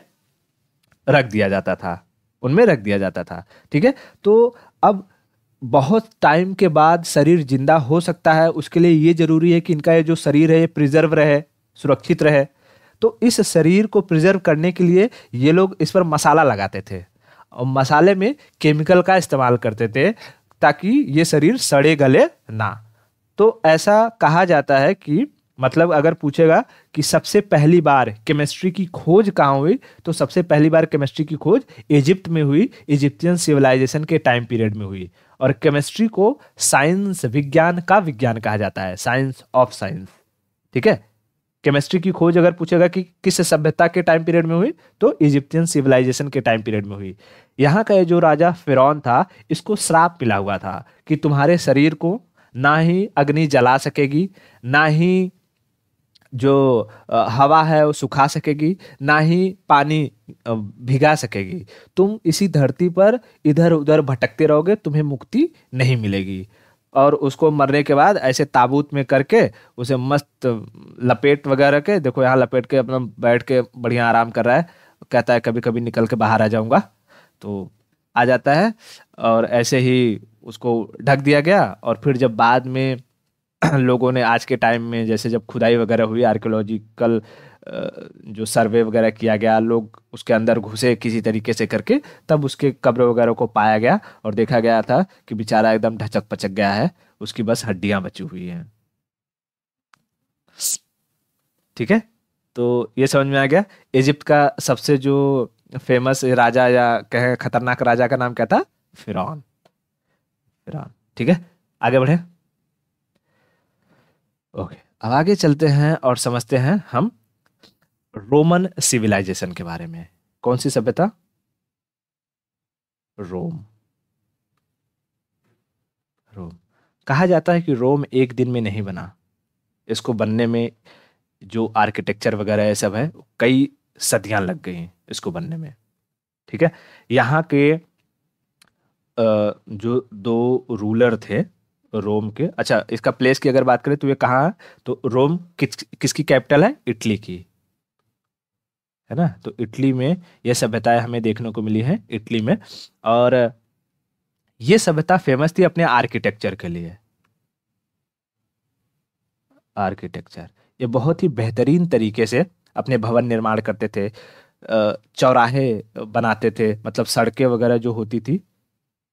रख दिया जाता था, उनमें रख दिया जाता था। ठीक है, तो अब बहुत टाइम के बाद शरीर जिंदा हो सकता है, उसके लिए ये जरूरी है कि इनका ये जो शरीर है ये प्रिजर्व रहे, सुरक्षित रहे। तो इस शरीर को प्रिजर्व करने के लिए ये लोग इस पर मसाला लगाते थे, और मसाले में केमिकल का इस्तेमाल करते थे ताकि ये शरीर सड़े गले ना। तो ऐसा कहा जाता है कि मतलब अगर पूछेगा कि सबसे पहली बार केमिस्ट्री की खोज कहाँ हुई, तो सबसे पहली बार केमिस्ट्री की खोज इजिप्ट में हुई, इजिप्टियन सिविलाइजेशन के टाइम पीरियड में हुई। और केमिस्ट्री को साइंस, विज्ञान का विज्ञान कहा जाता है, साइंस ऑफ साइंस। ठीक है, केमिस्ट्री की खोज अगर पूछेगा कि किस सभ्यता के टाइम पीरियड में हुई, तो इजिप्टियन सिविलाइजेशन के टाइम पीरियड में हुई। यहाँ का ये जो राजा फिरौन था, इसको श्राप मिला हुआ था कि तुम्हारे शरीर को ना ही अग्नि जला सकेगी, ना ही जो हवा है वो सुखा सकेगी, ना ही पानी भिगा सकेगी। तुम इसी धरती पर इधर उधर भटकते रहोगे, तुम्हें मुक्ति नहीं मिलेगी। और उसको मरने के बाद ऐसे ताबूत में करके उसे मस्त लपेट वगैरह के, देखो यहाँ लपेट के अपना बैठ के बढ़िया आराम कर रहा है, कहता है कभी कभी निकल के बाहर आ जाऊंगा, तो आ जाता है। और ऐसे ही उसको ढक दिया गया। और फिर जब बाद में लोगों ने आज के टाइम में जैसे जब खुदाई वगैरह हुई, आर्कियोलॉजिकल जो सर्वे वगैरह किया गया, लोग उसके अंदर घुसे किसी तरीके से करके, तब उसके कब्र वगैरह को पाया गया और देखा गया था कि बेचारा एकदम ढचक पचक गया है, उसकी बस हड्डियां बची हुई हैं। ठीक है, तो ये समझ में आ गया। इजिप्ट का सबसे जो फेमस राजा या कहें खतरनाक राजा का नाम क्या था, फिरौन। फिरौन। ठीक है, आगे बढ़े। ओके, अब आगे चलते हैं और समझते हैं हम रोमन सिविलाइजेशन के बारे में। कौन सी सभ्यता, रोम। रोम कहा जाता है कि रोम एक दिन में नहीं बना, इसको बनने में जो आर्किटेक्चर वगैरह ये सब है, कई सदियां लग गई हैं इसको बनने में। ठीक है, यहाँ के जो दो रूलर थे रोम के, अच्छा इसका प्लेस की अगर बात करें तो ये कहाँ है, तो रोम किसकी कैपिटल है, इटली की, है ना। तो इटली में ये सभ्यताएं हमें देखने को मिली है, इटली में। और ये सभ्यता फेमस थी अपने आर्किटेक्चर के लिए। आर्किटेक्चर, ये बहुत ही बेहतरीन तरीके से अपने भवन निर्माण करते थे, चौराहे बनाते थे, मतलब सड़कें वगैरह जो होती थी,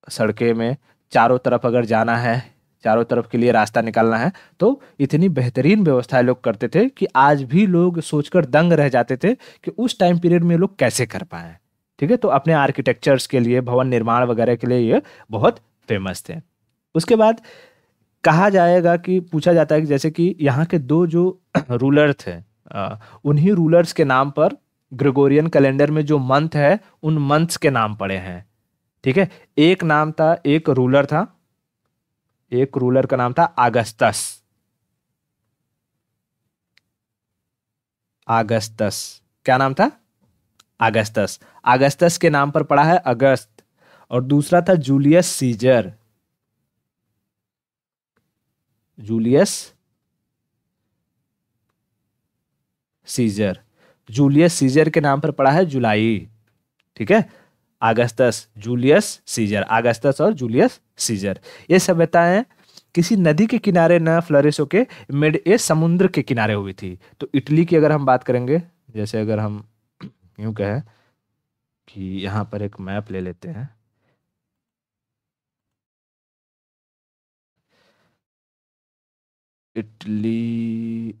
सड़कें में चारों तरफ अगर जाना है, चारों तरफ के लिए रास्ता निकालना है, तो इतनी बेहतरीन व्यवस्थाएं लोग करते थे कि आज भी लोग सोचकर दंग रह जाते थे कि उस टाइम पीरियड में लोग कैसे कर पाए। ठीक है, तो अपने आर्किटेक्चर्स के लिए, भवन निर्माण वगैरह के लिए ये बहुत फेमस थे। उसके बाद कहा जाएगा कि पूछा जाता है कि जैसे कि यहाँ के दो जो रूलर थे, उन्हीं रूलर्स के नाम पर ग्रेगोरियन कैलेंडर में जो मंथ है, उन मंथ्स के नाम पड़े हैं। ठीक है, एक नाम था, एक रूलर था, एक रूलर का नाम था आगस्तस। आगस्तस, क्या नाम था, आगस्तस। आगस्तस के नाम पर पड़ा है अगस्त। और दूसरा था Julius Caesar. Julius Caesar, Julius Caesar के नाम पर पड़ा है जुलाई। ठीक है, अगस्तस, जूलियस सीजर, अगस्तस और जूलियस सीजर। ये सभ्यताएं किसी नदी के किनारे न फ्लरिश होके मिड ए समुद्र के किनारे हुई थी। तो इटली की अगर हम बात करेंगे, जैसे अगर हम यूं कहें कि यहाँ पर एक मैप ले लेते हैं, इटली,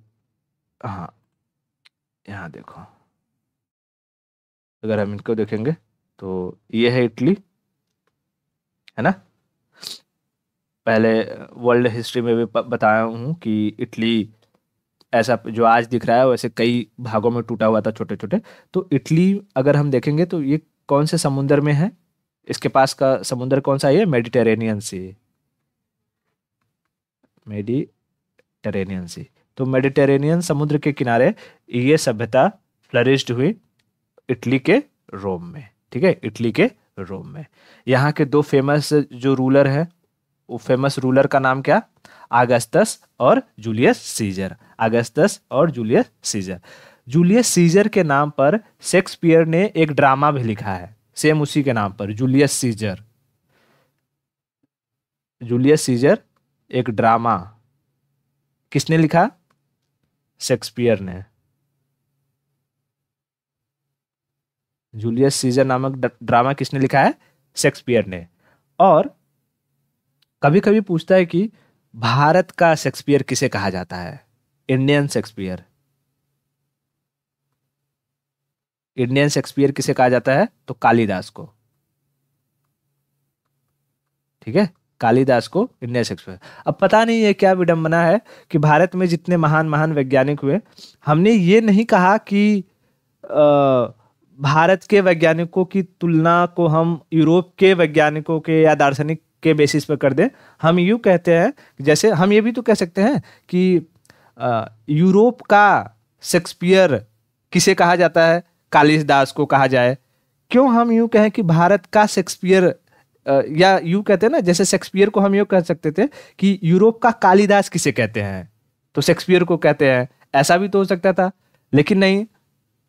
हाँ यहाँ देखो, अगर हम इनको देखेंगे तो ये है इटली, है ना। पहले वर्ल्ड हिस्ट्री में भी बताया हूँ कि इटली ऐसा जो आज दिख रहा है वैसे कई भागों में टूटा हुआ था, छोटे छोटे। तो इटली अगर हम देखेंगे तो ये कौन से समुद्र में है, इसके पास का समुद्र कौन सा है, ये मेडिटेरेनियन सी, मेडिटेरेनियन सी। तो मेडिटेरेनियन समुद्र के किनारे ये सभ्यता फ्लरिश्ड हुई इटली के रोम में, ठीक है, इटली के रोम में। यहाँ के दो फेमस जो रूलर है, वो फेमस रूलर का नाम क्या, आगस्टस और जूलियस सीजर। आगस्टस और जूलियस सीजर। जूलियस सीजर के नाम पर शेक्सपियर ने एक ड्रामा भी लिखा है, सेम उसी के नाम पर, जूलियस सीजर। जूलियस सीजर एक ड्रामा किसने लिखा, शेक्सपियर ने। जूलियस सीजर नामक ड्रामा किसने लिखा है, शेक्सपियर ने। और कभी कभी पूछता है कि भारत का शेक्सपियर किसे कहा जाता है, इंडियन शेक्सपियर। इंडियन शेक्सपियर किसे कहा जाता है, तो कालिदास को, ठीक है, कालिदास को इंडियन शेक्सपियर। अब पता नहीं ये क्या विडंबना है कि भारत में जितने महान महान वैज्ञानिक हुए, हमने ये नहीं कहा कि भारत के वैज्ञानिकों की तुलना को हम यूरोप के वैज्ञानिकों के या दार्शनिक के बेसिस पर कर दें। हम यूँ कहते हैं, जैसे हम ये भी तो कह सकते हैं कि यूरोप का शेक्सपियर किसे कहा जाता है, कालिदास को कहा जाए। क्यों हम यूँ कहें कि भारत का शेक्सपियर, या यूँ कहते हैं ना, जैसे शेक्सपियर को हम यूँ कह सकते थे कि यूरोप का कालिदास किसे कहते हैं, तो शेक्सपियर को कहते हैं, ऐसा भी तो हो सकता था। लेकिन नहीं,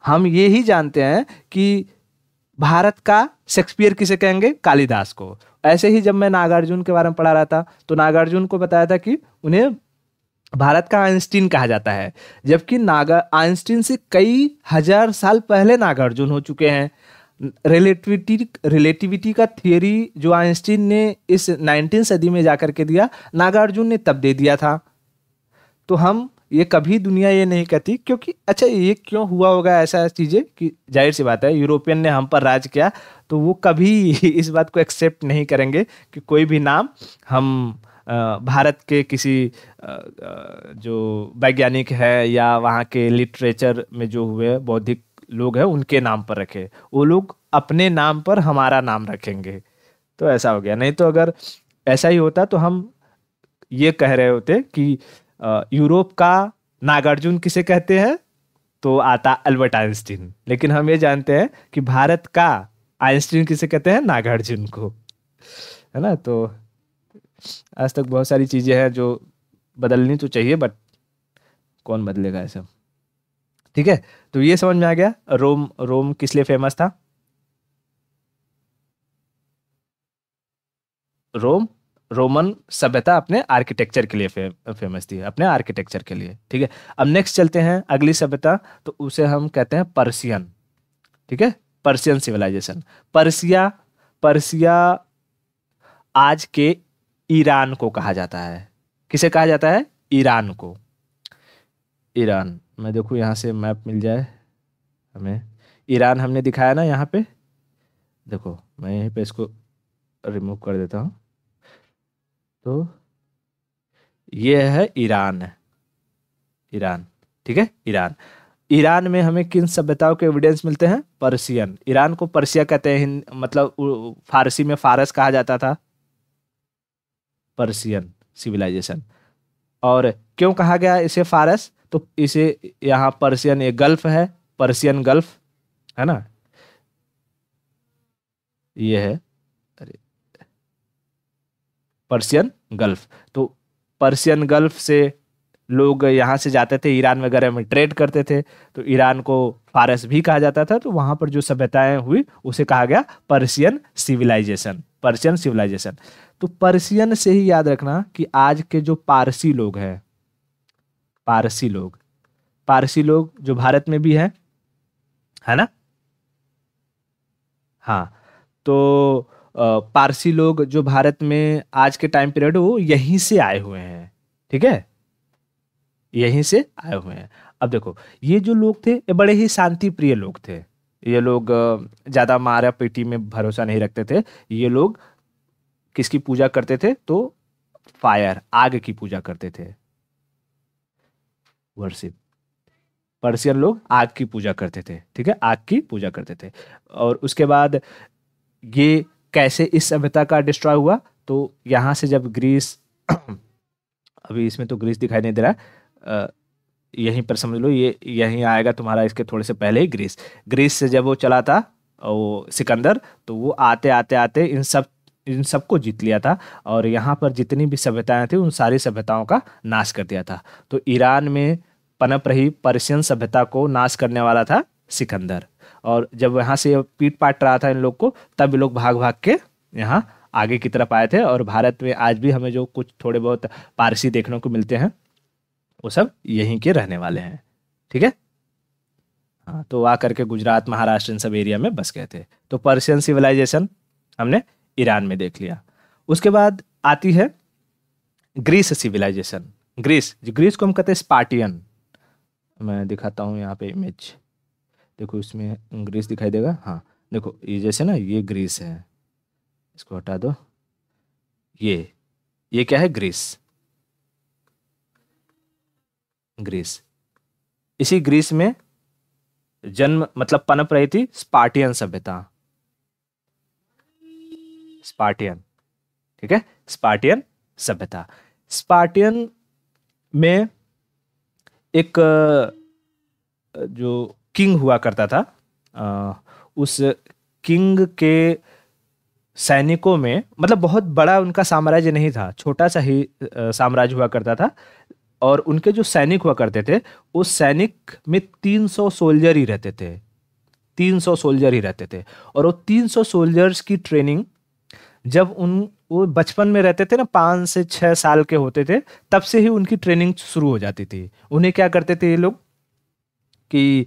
हम ये ही जानते हैं कि भारत का शेक्सपियर किसे कहेंगे, कालिदास को। ऐसे ही जब मैं नागार्जुन के बारे में पढ़ा रहा था तो नागार्जुन को बताया था कि उन्हें भारत का आइंस्टीन कहा जाता है, जबकि आइंस्टीन से कई हजार साल पहले नागार्जुन हो चुके हैं। रिलेटिविटी का थियरी जो आइंस्टीन ने इस 19वीं सदी में जाकर के दिया, नागार्जुन ने तब दे दिया था। तो हम ये कभी दुनिया ये नहीं कहती, क्योंकि अच्छा ये क्यों हुआ होगा ऐसा चीज़ें कि जाहिर सी बात है यूरोपियन ने हम पर राज किया, तो वो कभी इस बात को एक्सेप्ट नहीं करेंगे कि कोई भी नाम हम भारत के किसी जो वैज्ञानिक है या वहाँ के लिटरेचर में जो हुए बौद्धिक लोग हैं उनके नाम पर रखे। वो लोग अपने नाम पर हमारा नाम रखेंगे, तो ऐसा हो गया। नहीं तो अगर ऐसा ही होता तो हम ये कह रहे होते कि यूरोप का नागार्जुन किसे कहते हैं, तो आता अल्बर्ट आइंस्टीन। लेकिन हम ये जानते हैं कि भारत का आइंस्टीन किसे कहते हैं, नागार्जुन को, है ना। तो आज तक बहुत सारी चीजें हैं जो बदलनी तो चाहिए, बट कौन बदलेगा ये सब, ठीक है। तो ये समझ में आ गया रोम, रोम किस लिए फेमस था। रोम, रोमन सभ्यता अपने आर्किटेक्चर के लिए फेमस थी, अपने आर्किटेक्चर के लिए, ठीक है। अब नेक्स्ट चलते हैं अगली सभ्यता, तो उसे हम कहते हैं पर्शियन, ठीक है, पर्शियन सिविलाइजेशन। पर्सिया, पर्सिया आज के ईरान को कहा जाता है। किसे कहा जाता है, ईरान को। ईरान, मैं देखूँ यहाँ से मैप मिल जाए हमें, ईरान हमने दिखाया ना यहाँ पे, देखो मैं यहीं पे इसको रिमूव कर देता हूँ। तो ये है ईरान, ईरान, ठीक है, ईरान। ईरान में हमें किन सभ्यताओं के एविडेंस मिलते हैं, पर्शियन। ईरान को पर्सिया कहते हैं, मतलब फारसी में फारस कहा जाता था, पर्शियन सिविलाइजेशन। और क्यों कहा गया इसे फारस, तो इसे यहाँ पर्शियन, एक गल्फ है, पर्शियन गल्फ, है ना, ये है, अरे पर्शियन गल्फ। तो पर्शियन गल्फ से लोग यहाँ से जाते थे, ईरान वगैरह में ट्रेड करते थे, तो ईरान को फारस भी कहा जाता था। तो वहाँ पर जो सभ्यताएं हुई उसे कहा गया पर्शियन सिविलाइजेशन, पर्शियन सिविलाइजेशन। तो पर्शियन से ही याद रखना कि आज के जो पारसी लोग हैं, पारसी लोग जो भारत में भी हैं, है ना। हाँ, तो पारसी लोग जो भारत में आज के टाइम पीरियड वो यहीं से आए हुए हैं, ठीक है, यहीं से आए हुए हैं। अब देखो, ये जो लोग थे ये बड़े ही शांति प्रिय लोग थे। ये लोग ज्यादा मारा पीटी में भरोसा नहीं रखते थे। ये लोग किसकी पूजा करते थे, तो फायर, आग की पूजा करते थे, वर्शिप। पर्शियन लोग आग की पूजा करते थे, ठीक है, आग की पूजा करते थे। और उसके बाद ये कैसे इस सभ्यता का डिस्ट्रॉय हुआ, तो यहाँ से जब ग्रीस अभी इसमें तो ग्रीस दिखाई नहीं दे रहा है, यहीं पर समझ लो, ये यहीं आएगा तुम्हारा, इसके थोड़े से पहले ही ग्रीस। ग्रीस से जब वो चला था वो सिकंदर, तो वो आते आते आते इन सबको जीत लिया था, और यहाँ पर जितनी भी सभ्यताएं थी उन सारी सभ्यताओं का नाश कर दिया था। तो ईरान में पनप रही पर्शियन सभ्यता को नाश करने वाला था सिकंदर। और जब यहाँ से पीट पाट रहा था इन लोग को, तब ये लोग भाग भाग के यहाँ आगे की तरफ आए थे। और भारत में आज भी हमें जो कुछ थोड़े बहुत पारसी देखने को मिलते हैं, वो सब यहीं के रहने वाले हैं, ठीक है। हाँ, तो आ करके गुजरात, महाराष्ट्र, इन सब एरिया में बस गए थे। तो पर्शियन सिविलाइजेशन हमने ईरान में देख लिया। उसके बाद आती है ग्रीस सिविलाइजेशन। ग्रीस को हम कहते हैं स्पार्टियन। मैं दिखाता हूँ यहाँ पे इमेज, देखो इसमें ग्रीस दिखाई देगा। हाँ देखो, ये जैसे ना, ये ग्रीस है, इसको हटा दो। ये क्या है, ग्रीस। इसी ग्रीस में जन्म मतलब पनप रही थी स्पार्टियन सभ्यता। स्पार्टियन, ठीक है, स्पार्टियन सभ्यता। स्पार्टियन में एक जो किंग हुआ करता था, उस किंग के सैनिकों में, मतलब बहुत बड़ा उनका साम्राज्य नहीं था, छोटा सा ही साम्राज्य हुआ करता था। और उनके जो सैनिक हुआ करते थे, उस सैनिक में 300 सोल्जर ही रहते थे। 300 सोल्जर ही रहते थे। और वो 300 सोल्जर्स की ट्रेनिंग जब वो बचपन में रहते थे ना, 5 से 6 साल के होते थे, तब से ही उनकी ट्रेनिंग शुरू हो जाती थी। उन्हें क्या करते थे ये लोग कि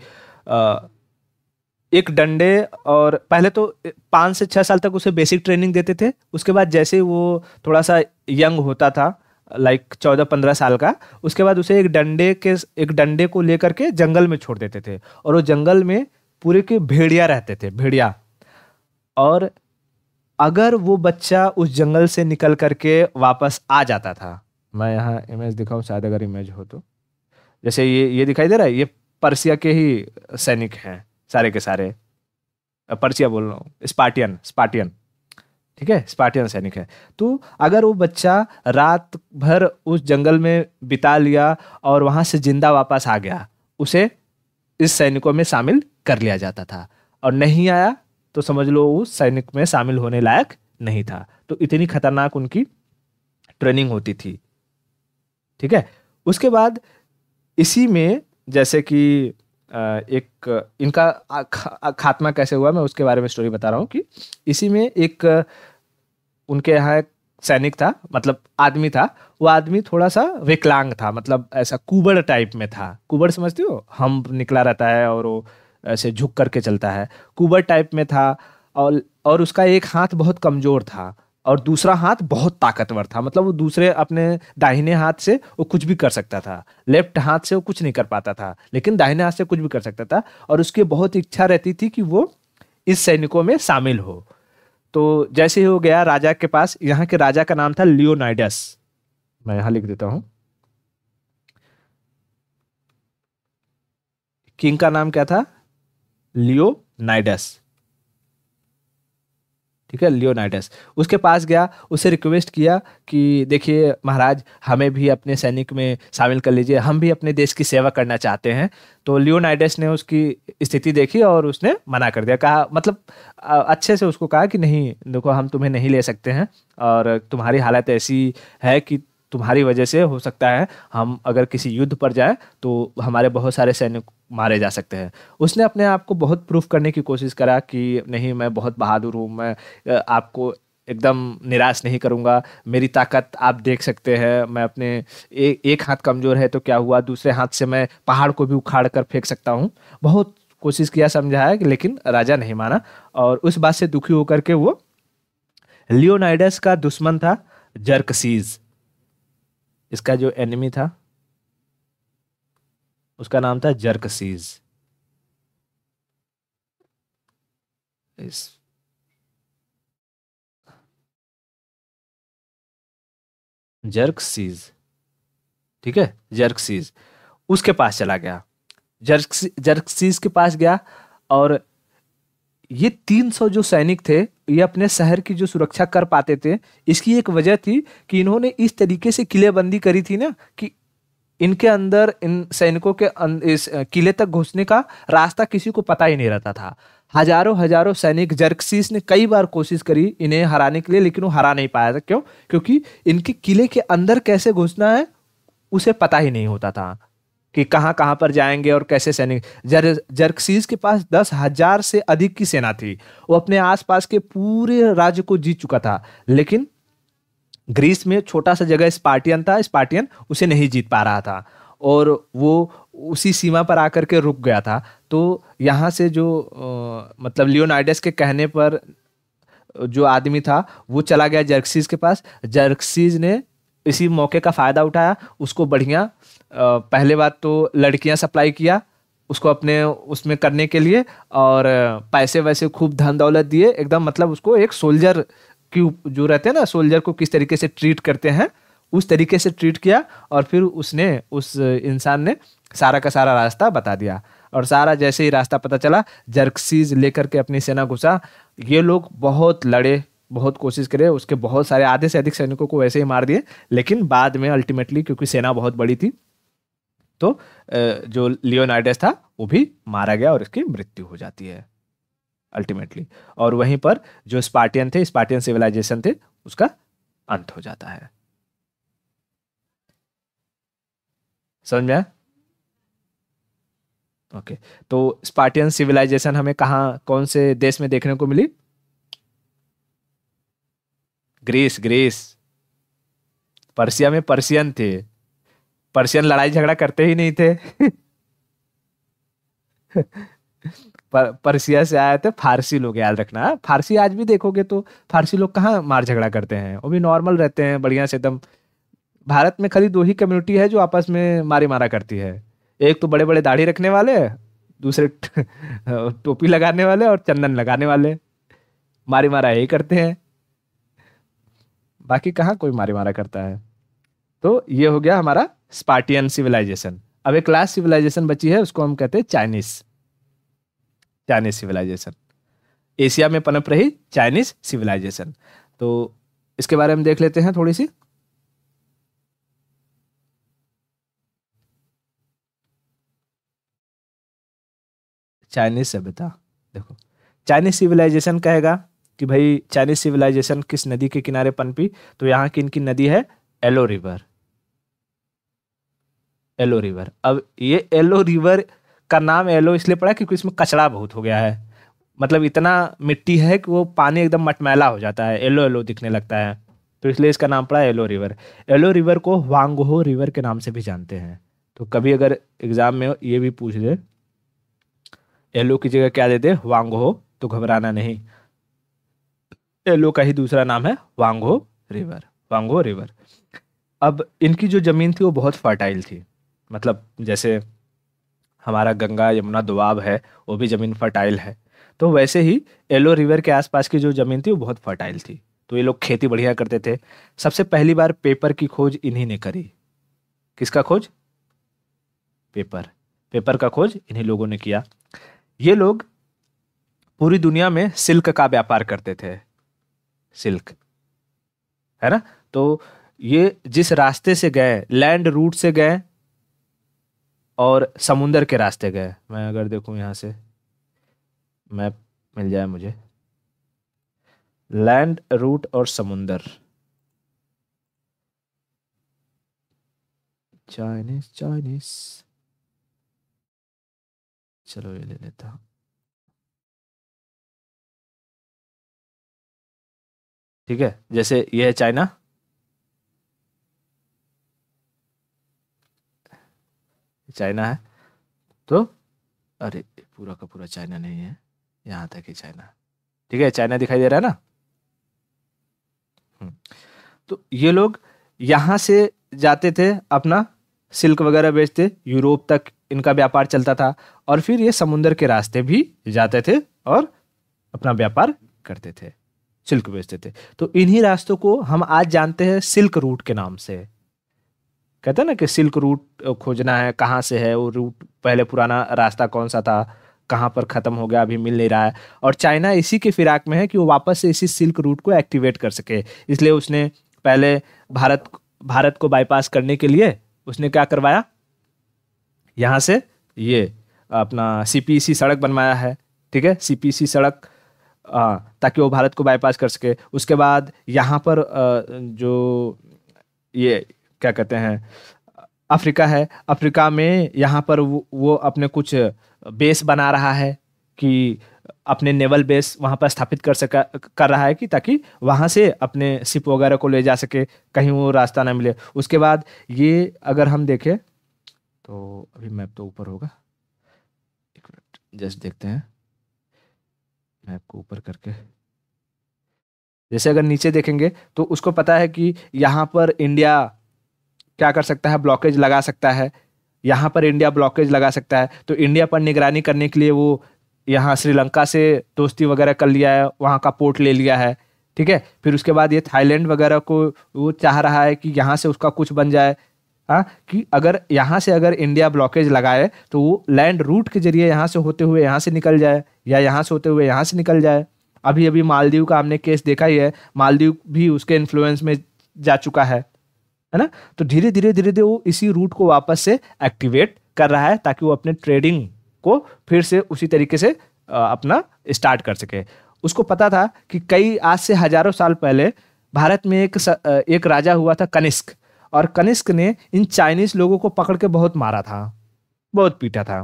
एक डंडे, और पहले तो 5 से 6 साल तक उसे बेसिक ट्रेनिंग देते थे। उसके बाद जैसे वो थोड़ा सा यंग होता था, लाइक 14-15 साल का, उसके बाद उसे एक डंडे को लेकर के जंगल में छोड़ देते थे। और वो जंगल में पूरे के भेड़िया रहते थे, भेड़िया। और अगर वो बच्चा उस जंगल से निकल करके वापस आ जाता था, मैं यहाँ इमेज दिखाऊं शायद, अगर इमेज हो तो, जैसे ये दिखाई दे रहा है, ये पर्सिया के ही सैनिक हैं सारे के सारे। पर्सिया बोल रहा हूँ, स्पार्टियन, ठीक है, स्पार्टियन सैनिक है। तो अगर वो बच्चा रात भर उस जंगल में बिता लिया और वहां से जिंदा वापस आ गया, उसे इस सैनिकों में शामिल कर लिया जाता था। और नहीं आया तो समझ लो उस सैनिक में शामिल होने लायक नहीं था। तो इतनी खतरनाक उनकी ट्रेनिंग होती थी, ठीक है। उसके बाद इसी में जैसे कि एक इनका खात्मा कैसे हुआ, मैं उसके बारे में स्टोरी बता रहा हूँ कि इसी में एक उनके यहाँ एक सैनिक था, मतलब आदमी था। वो आदमी थोड़ा सा विकलांग था, मतलब ऐसा कुबड़ टाइप में था। कुबड़ समझते हो, हम निकला रहता है और वो ऐसे झुक करके चलता है, कुबड़ टाइप में था। और उसका एक हाथ बहुत कमजोर था और दूसरा हाथ बहुत ताकतवर था। मतलब वो दूसरे अपने दाहिने हाथ से वो कुछ भी कर सकता था, लेफ्ट हाथ से वो कुछ नहीं कर पाता था, लेकिन दाहिने हाथ से कुछ भी कर सकता था। और उसकी बहुत इच्छा रहती थी कि वो इस सैनिकों में शामिल हो। तो जैसे ही वो गया राजा के पास, यहाँ के राजा का नाम था लियोनाइडस। मैं यहाँ लिख देता हूँ, किंग का नाम क्या था, लियोनाइडस, ठीक है, लियोनाइडस। उसके पास गया, उसे रिक्वेस्ट किया कि देखिए महाराज, हमें भी अपने सैनिक में शामिल कर लीजिए, हम भी अपने देश की सेवा करना चाहते हैं। तो लियोनाइडस ने उसकी स्थिति देखी और उसने मना कर दिया। कहा, मतलब अच्छे से उसको कहा कि नहीं, देखो हम तुम्हें नहीं ले सकते हैं, और तुम्हारी हालत ऐसी है कि तुम्हारी वजह से हो सकता है हम अगर किसी युद्ध पर जाए तो हमारे बहुत सारे सैनिक मारे जा सकते हैं। उसने अपने आप को बहुत प्रूफ करने की कोशिश करा कि नहीं, मैं बहुत बहादुर हूँ, मैं आपको एकदम निराश नहीं करूंगा। मेरी ताकत आप देख सकते हैं, मैं अपने एक हाथ कमजोर है तो क्या हुआ, दूसरे हाथ से मैं पहाड़ को भी उखाड़ कर फेंक सकता हूँ। बहुत कोशिश किया, समझाया लेकिन राजा नहीं माना। और उस बात से दुखी होकर के वो लियोनाइडस का दुश्मन था जर्कसीज, इसका जो एनिमी था उसका नाम था जर्कसीज। इस जर्कसीज, ठीक है, जर्कसीज उसके पास चला गया। जर्कसीज के पास गया, और ये 300 जो सैनिक थे, ये अपने शहर की जो सुरक्षा कर पाते थे। इसकी एक वजह थी कि इन्होंने इस तरीके से किलेबंदी करी थी ना, कि इनके अंदर, इन सैनिकों के इस किले तक घुसने का रास्ता किसी को पता ही नहीं रहता था। हजारों हजारों सैनिक, जर्कसीस ने कई बार कोशिश करी इन्हें हराने के लिए, लेकिन वो हरा नहीं पाया था। क्यों? क्योंकि इनके किले के अंदर कैसे घुसना है उसे पता ही नहीं होता था, कि कहाँ कहाँ पर जाएंगे और कैसे सैनिक। जर्कसीस के पास 10,000 से अधिक की सेना थी। वो अपने आसपास के पूरे राज्य को जीत चुका था, लेकिन ग्रीस में छोटा सा जगह स्पार्टियन था, स्पार्टियन उसे नहीं जीत पा रहा था, और वो उसी सीमा पर आकर के रुक गया था। तो यहाँ से जो मतलब लियोनाइडस के कहने पर जो आदमी था वो चला गया जर्कसीज के पास। जर्कसीज ने इसी मौके का फायदा उठाया, उसको बढ़िया पहले बात तो लड़कियां सप्लाई किया उसको अपने उसमें करने के लिए, और पैसे वैसे खूब धन दौलत दिए एकदम। मतलब उसको एक सोल्जर की, जो रहते हैं ना सोल्जर को किस तरीके से ट्रीट करते हैं, उस तरीके से ट्रीट किया। और फिर उसने, उस इंसान ने सारा का सारा रास्ता बता दिया। और सारा जैसे ही रास्ता पता चला, जर्कसीज लेकर के अपनी सेना घुसा। ये लोग बहुत लड़े, बहुत कोशिश करे, उसके बहुत सारे आधे से अधिक सैनिकों को वैसे ही मार दिए। लेकिन बाद में अल्टीमेटली, क्योंकि सेना बहुत बड़ी थी, तो जो लियोनाइडस था वो भी मारा गया और इसकी मृत्यु हो जाती है अल्टीमेटली। और वहीं पर जो स्पार्टियन थे, स्पार्टियन सिविलाइजेशन थे, उसका अंत हो जाता है। समझ में आया? ओके। तो स्पार्टियन सिविलाइजेशन हमें कहाँ, कौन से देश में देखने को मिली? Greece, Greece. पर्सिया में पर्सियन थे। पर्सियन लड़ाई झगड़ा करते ही नहीं थे। पर्सिया से आए थे फारसी लोग, याद रखना। हाँ? फारसी आज भी देखोगे तो फारसी लोग कहाँ मार झगड़ा करते हैं, वो भी नॉर्मल रहते हैं, बढ़िया से एकदम। भारत में खाली दो ही कम्युनिटी है जो आपस में मारी मारा करती है। एक तो बड़े बड़े दाढ़ी रखने वाले, दूसरे टोपी लगाने वाले और चंदन लगाने वाले, मारी मारा यही करते हैं। बाकी कहाँ कोई मारी मारा करता है। तो ये हो गया हमारा स्पार्टियन सिविलाइजेशन। अब एक लास्ट सिविलाइजेशन बची है, उसको हम कहते हैं चाइनीस, चाइनीज सिविलाइजेशन। एशिया में पनप रही चाइनीज सिविलाइजेशन। तो इसके बारे में देख लेते हैं थोड़ी सी। चाइनीज सभ्यता, देखो, चाइनीज सिविलाइजेशन कहेगा कि भाई चाइनीज सिविलाइजेशन किस नदी के किनारे पनपी, तो यहाँ की इनकी नदी है एलो रिवर। एलो रिवर, अब ये एलो रिवर का नाम एलो इसलिए पड़ा क्योंकि इसमें कचरा बहुत हो गया है। मतलब इतना मिट्टी है कि वो पानी एकदम मटमैला हो जाता है, येलो येलो दिखने लगता है, तो इसलिए इसका नाम पड़ा येलो रिवर। येलो रिवर को वांगहो रिवर के नाम से भी जानते हैं। तो कभी अगर एग्जाम में ये भी पूछ दे येलो की जगह क्या दे दे, वांगहो, तो घबराना नहीं, येलो का ही दूसरा नाम है वांगहो रिवर। वांगहो रिवर। अब इनकी जो जमीन थी वो बहुत फर्टाइल थी। मतलब जैसे हमारा गंगा यमुना दोआब है, वो भी जमीन फर्टाइल है। तो वैसे ही एलो रिवर के आसपास की जो जमीन थी वो बहुत फर्टाइल थी। तो ये लोग खेती बढ़िया करते थे। सबसे पहली बार पेपर की खोज इन्हीं ने करी। किसका खोज? पेपर। पेपर का खोज इन्हीं लोगों ने किया। ये लोग पूरी दुनिया में सिल्क का व्यापार करते थे। सिल्क, है ना? तो ये जिस रास्ते से गए, लैंड रूट से गए और समुंदर के रास्ते गए। मैं अगर देखूं यहाँ से मैप मिल जाए मुझे, लैंड रूट और समुंदर, चाइनीस, चाइनीस, चलो ये ले लेता हूँ। ठीक है, जैसे ये है चाइना, चाइना है। तो अरे पूरा का पूरा चाइना नहीं है, यहाँ तक ही चाइना। ठीक है, चाइना दिखाई दे रहा है ना। हम्म, तो ये लोग यहाँ से जाते थे, अपना सिल्क वगैरह बेचते, यूरोप तक इनका व्यापार चलता था। और फिर ये समुंदर के रास्ते भी जाते थे और अपना व्यापार करते थे, सिल्क बेचते थे। तो इन्हीं रास्तों को हम आज जानते हैं सिल्क रूट के नाम से। कहते हैं ना कि सिल्क रूट खोजना है, कहाँ से है वो रूट, पहले पुराना रास्ता कौन सा था, कहाँ पर खत्म हो गया, अभी मिल नहीं रहा है। और चाइना इसी के फिराक में है कि वो वापस से इसी सिल्क रूट को एक्टिवेट कर सके। इसलिए उसने पहले भारत भारत को बाईपास करने के लिए उसने क्या करवाया, यहाँ से ये अपना सीपीसी सड़क बनवाया है। ठीक है, सीपीसी सड़क, ताकि वो भारत को बाईपास कर सके। उसके बाद यहाँ पर जो ये क्या कहते हैं, अफ्रीका है, अफ्रीका में यहाँ पर वो अपने कुछ बेस बना रहा है कि अपने नेवल बेस वहाँ पर स्थापित कर रहा है कि ताकि वहाँ से अपने शिप वगैरह को ले जा सके, कहीं वो रास्ता ना मिले। उसके बाद ये अगर हम देखें तो अभी मैप तो ऊपर होगा, एक मिनट जस्ट देखते हैं मैप को ऊपर करके। जैसे अगर नीचे देखेंगे तो उसको पता है कि यहाँ पर इंडिया क्या कर सकता है, ब्लॉकेज लगा सकता है। यहाँ पर इंडिया ब्लॉकेज लगा सकता है, तो इंडिया पर निगरानी करने के लिए वो यहाँ श्रीलंका से दोस्ती वगैरह कर लिया है, वहाँ का पोर्ट ले लिया है। ठीक है, फिर उसके बाद ये थाईलैंड वगैरह को वो चाह रहा है कि यहाँ से उसका कुछ बन जाए। हाँ, कि अगर यहाँ से अगर इंडिया ब्लॉकेज लगाए तो वो लैंड रूट के जरिए यहाँ से होते हुए यहाँ से निकल जाए, या यहाँ से होते हुए यहाँ से निकल जाए। अभी अभी मालदीव का हमने केस देखा ही है, मालदीव भी उसके इन्फ्लुएंस में जा चुका है ना। तो धीरे धीरे धीरे धीरे वो इसी रूट को वापस से एक्टिवेट कर रहा है, ताकि वो अपने ट्रेडिंग को फिर से उसी तरीके से अपना स्टार्ट कर सके। उसको पता था कि कई आज से हजारों साल पहले भारत में एक राजा हुआ था कनिष्क, और कनिष्क ने इन चाइनीज लोगों को पकड़ के बहुत मारा था, बहुत पीटा था।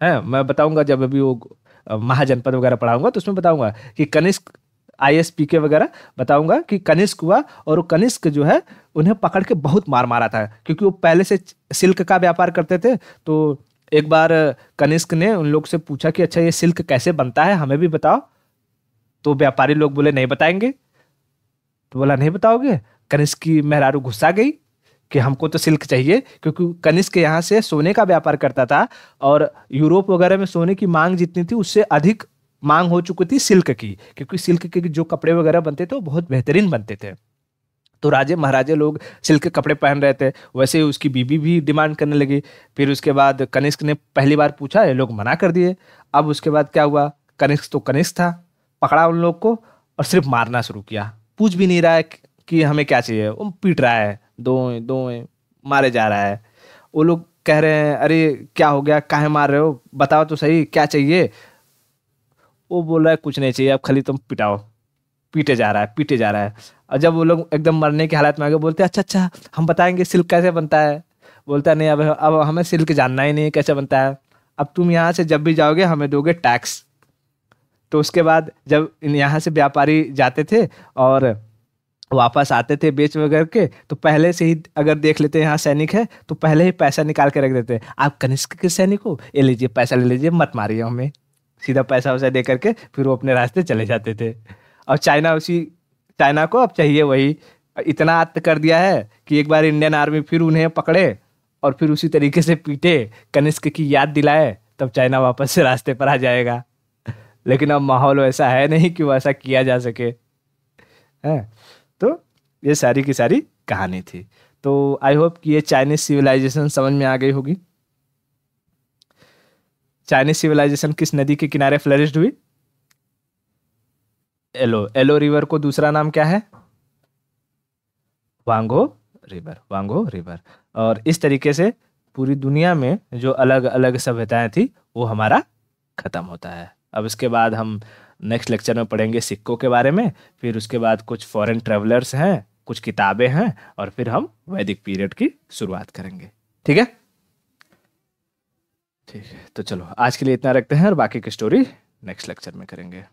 है, मैं बताऊंगा जब अभी वो महाजनपद वगैरह पढ़ाऊंगा तो उसमें बताऊंगा कि कनिष्क ISPK वगैरह बताऊंगा कि कनिष्क हुआ, और वो कनिष्क जो है उन्हें पकड़ के बहुत मार मारा था, क्योंकि वो पहले से सिल्क का व्यापार करते थे। तो एक बार कनिष्क ने उन लोग से पूछा कि अच्छा ये सिल्क कैसे बनता है, हमें भी बताओ। तो व्यापारी लोग बोले नहीं बताएंगे। तो बोला नहीं बताओगे, कनिष्क की मेहरारू गुस्सा गई कि हमको तो सिल्क चाहिए, क्योंकि कनिष्क यहाँ से सोने का व्यापार करता था, और यूरोप वगैरह में सोने की मांग जितनी थी उससे अधिक मांग हो चुकी थी सिल्क की, क्योंकि सिल्क के जो कपड़े वगैरह बनते थे वो बहुत बेहतरीन बनते थे। तो राजे महाराजे लोग सिल्क के कपड़े पहन रहे थे, वैसे ही उसकी बीबी भी डिमांड करने लगी। फिर उसके बाद कनिष्क ने पहली बार पूछा, ये लोग मना कर दिए। अब उसके बाद क्या हुआ, कनिष्क तो कनिष्क था, पकड़ा उन लोग को और सिर्फ मारना शुरू किया। पूछ भी नहीं रहा है कि हमें क्या चाहिए, वो पीट रहा है, दो दो मारे जा रहा है। वो लोग कह रहे हैं अरे क्या हो गया, काहे मार रहे हो, बताओ तो सही क्या चाहिए। वो बोल रहा है कुछ नहीं चाहिए, अब खाली तुम पिटाओ। पीटे जा रहा है, पीटे जा रहा है। और जब वो लोग एकदम मरने की हालत में आ गए, बोलते हैं अच्छा अच्छा हम बताएंगे सिल्क कैसे बनता है। बोलता है नहीं, अब हमें सिल्क जानना ही नहीं है कैसे बनता है। अब तुम यहाँ से जब भी जाओगे हमें दोगे टैक्स। तो उसके बाद जब यहाँ से व्यापारी जाते थे और वापस आते थे बेच वगैरह के, तो पहले से ही अगर देख लेते हैं यहाँ सैनिक है तो पहले ही पैसा निकाल के रख देते हैं, आप कनिष्क के सैनिक हो, ये लीजिए पैसा ले लीजिए, मत मारिए हमें। सीधा पैसा वैसा दे करके फिर वो अपने रास्ते चले जाते थे। और चाइना को अब चाहिए वही। इतना आत्त कर दिया है कि एक बार इंडियन आर्मी फिर उन्हें पकड़े और फिर उसी तरीके से पीटे, कनिष्क की याद दिलाए, तब चाइना वापस से रास्ते पर आ जाएगा। लेकिन अब माहौल वैसा है नहीं कि वो ऐसा किया जा सके है। तो ये सारी की सारी कहानी थी। तो आई होप कि ये चाइनीज सिविलाइजेशन समझ में आ गई होगी। चाइनीज सिविलाइजेशन किस नदी के किनारे फ्लरिश्ड हुई? एलो रिवर को दूसरा नाम क्या है? वांगो रिवर, वांगो रिवर। और इस तरीके से पूरी दुनिया में जो अलग अलग सभ्यताएं थी वो हमारा खत्म होता है। अब इसके बाद हम नेक्स्ट लेक्चर में पढ़ेंगे सिक्कों के बारे में, फिर उसके बाद कुछ फॉरेन ट्रेवलर्स हैं, कुछ किताबें हैं, और फिर हम वैदिक पीरियड की शुरुआत करेंगे। ठीक है, ठीक है। तो चलो आज के लिए इतना रखते हैं और बाकी की स्टोरी नेक्स्ट लेक्चर में करेंगे।